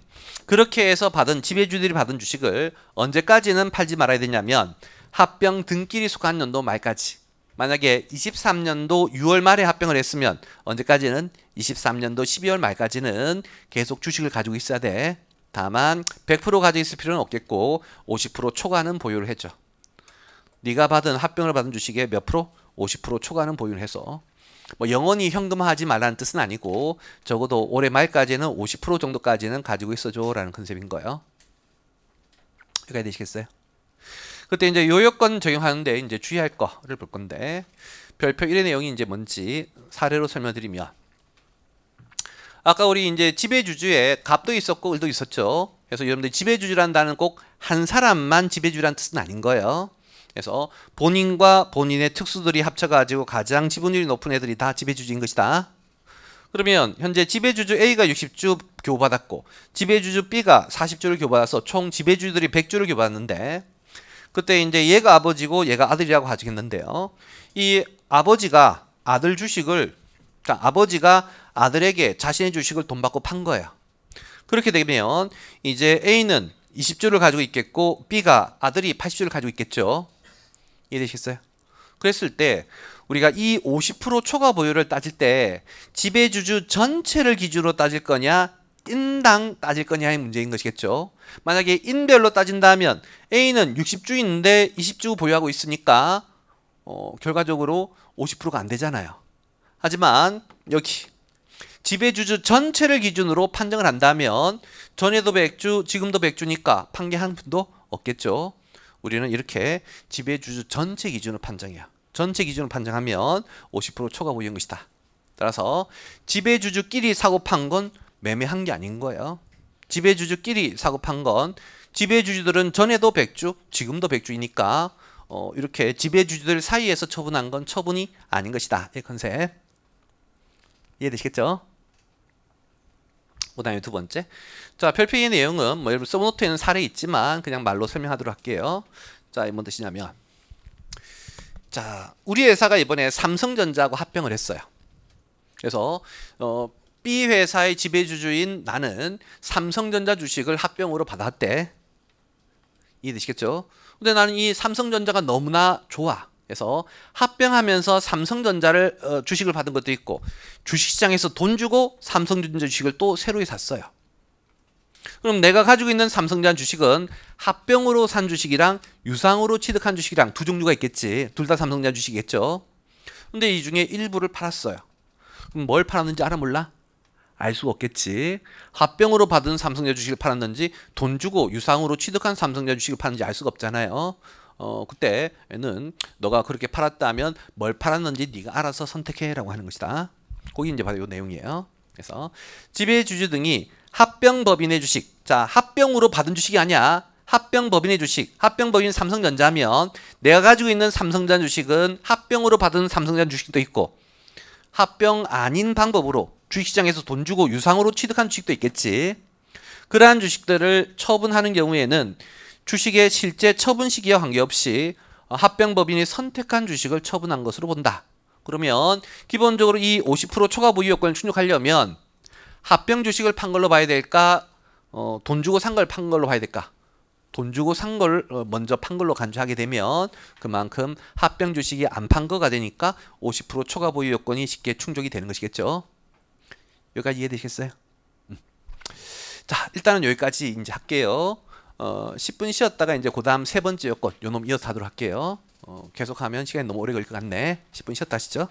그렇게 해서 받은 지배주들이 받은 주식을 언제까지는 팔지 말아야 되냐면 합병 등기일이 속한 연도 말까지. 만약에 23년도 6월 말에 합병을 했으면 언제까지는 23년도 12월 말까지는 계속 주식을 가지고 있어야 돼. 다만 100% 가지고 있을 필요는 없겠고 50% 초과는 보유를 해줘. 네가 받은 합병을 받은 주식의 몇 프로? 50% 초과는 보유를 해서 뭐 영원히 현금화하지 말라는 뜻은 아니고 적어도 올해 말까지는 50% 정도까지는 가지고 있어줘 라는 컨셉인 거예요. 여기까지 되시겠어요? 그때 이제 요 요건 적용하는데 이제 주의할 거를 볼 건데 별표 1의 내용이 이제 뭔지 사례로 설명드리면 아까 우리 이제 지배주주에 갑도 있었고 을도 있었죠. 그래서 여러분들 지배주주라는 단어는 꼭 한 사람만 지배주주라는 뜻은 아닌 거예요. 그래서 본인과 본인의 특수들이 합쳐가지고 가장 지분율이 높은 애들이 다 지배주주인 것이다. 그러면 현재 지배주주 A가 60주 교부받았고 지배주주 B가 40주를 교부받아서 총 지배주주들이 100주를 교부받았는데 그때 이제 얘가 아버지고 얘가 아들이라고 하겠는데요. 이 아버지가 아들 주식을 아버지가 아들에게 자신의 주식을 돈 받고 판 거예요. 그렇게 되면 이제 A는 20주를 가지고 있겠고 B가 아들이 80주를 가지고 있겠죠. 이해되시겠어요? 그랬을 때 우리가 이 50% 초과 보유를 따질 때 지배주주 전체를 기준으로 따질 거냐 인당 따질 거냐의 문제인 것이겠죠. 만약에 인별로 따진다면 A는 60주인데 20주 보유하고 있으니까 결과적으로 50%가 안 되잖아요. 하지만 여기 지배주주 전체를 기준으로 판정을 한다면 전에도 100주 지금도 100주니까 판계 한 분도 없겠죠. 우리는 이렇게 지배주주 전체 기준으로 판정해요. 전체 기준으로 판정하면 50% 초과 보유인 것이다. 따라서 지배주주끼리 사고 판 건 매매한 게 아닌 거예요. 지배주주끼리 사고 판 건 지배주주들은 전에도 100주 지금도 100주이니까 이렇게 지배주주들 사이에서 처분한 건 처분이 아닌 것이다. 이 컨셉 이해되시겠죠? 그 다음에 두 번째. 자, 별표의 내용은 뭐 여러분 서브노트에는 사례 있지만 그냥 말로 설명하도록 할게요. 자, 뭔 뜻이냐면 자, 우리 회사가 이번에 삼성전자하고 합병을 했어요. 그래서 B 회사의 지배주주인 나는 삼성전자 주식을 합병으로 받았대. 이해되시겠죠? 근데 나는 이 삼성전자가 너무나 좋아. 그래서 합병하면서 삼성전자를 주식을 받은 것도 있고 주식시장에서 돈 주고 삼성전자 주식을 또 새로 샀어요. 그럼 내가 가지고 있는 삼성전자 주식은 합병으로 산 주식이랑 유상으로 취득한 주식이랑 두 종류가 있겠지. 둘 다 삼성전자 주식이겠죠. 근데 이 중에 일부를 팔았어요. 그럼 뭘 팔았는지 알아 몰라? 알 수가 없겠지. 합병으로 받은 삼성전자 주식을 팔았는지 돈 주고 유상으로 취득한 삼성전자 주식을 팔았는지 알 수가 없잖아요. 그때는 너가 그렇게 팔았다면 뭘 팔았는지 네가 알아서 선택해라고 하는 것이다. 거기 이제 바로 이 내용이에요. 그래서 지배주주 등이 합병법인의 주식, 자 합병으로 받은 주식이 아니야. 합병법인의 주식, 합병법인 삼성전자면 내가 가지고 있는 삼성전자 주식은 합병으로 받은 삼성전자 주식도 있고 합병 아닌 방법으로 주식시장에서 돈 주고 유상으로 취득한 주식도 있겠지. 그러한 주식들을 처분하는 경우에는 주식의 실제 처분 시기와 관계없이 합병법인이 선택한 주식을 처분한 것으로 본다. 그러면 기본적으로 이 50% 초과 보유 요건을 충족하려면 합병 주식을 판 걸로 봐야 될까? 돈 주고 산 걸 판 걸로 봐야 될까? 돈 주고 산 걸 먼저 판 걸로 간주하게 되면 그만큼 합병 주식이 안 판 거가 되니까 50% 초과 보유 요건이 쉽게 충족이 되는 것이겠죠. 여기까지 이해되시겠어요? 자, 일단은 여기까지 이제 할게요. 10분 쉬었다가 이제 그다음 세 번째 요건 요놈 이어서 하도록 할게요. 계속하면 시간이 너무 오래 걸릴 것 같네. 10분 쉬었다 하시죠.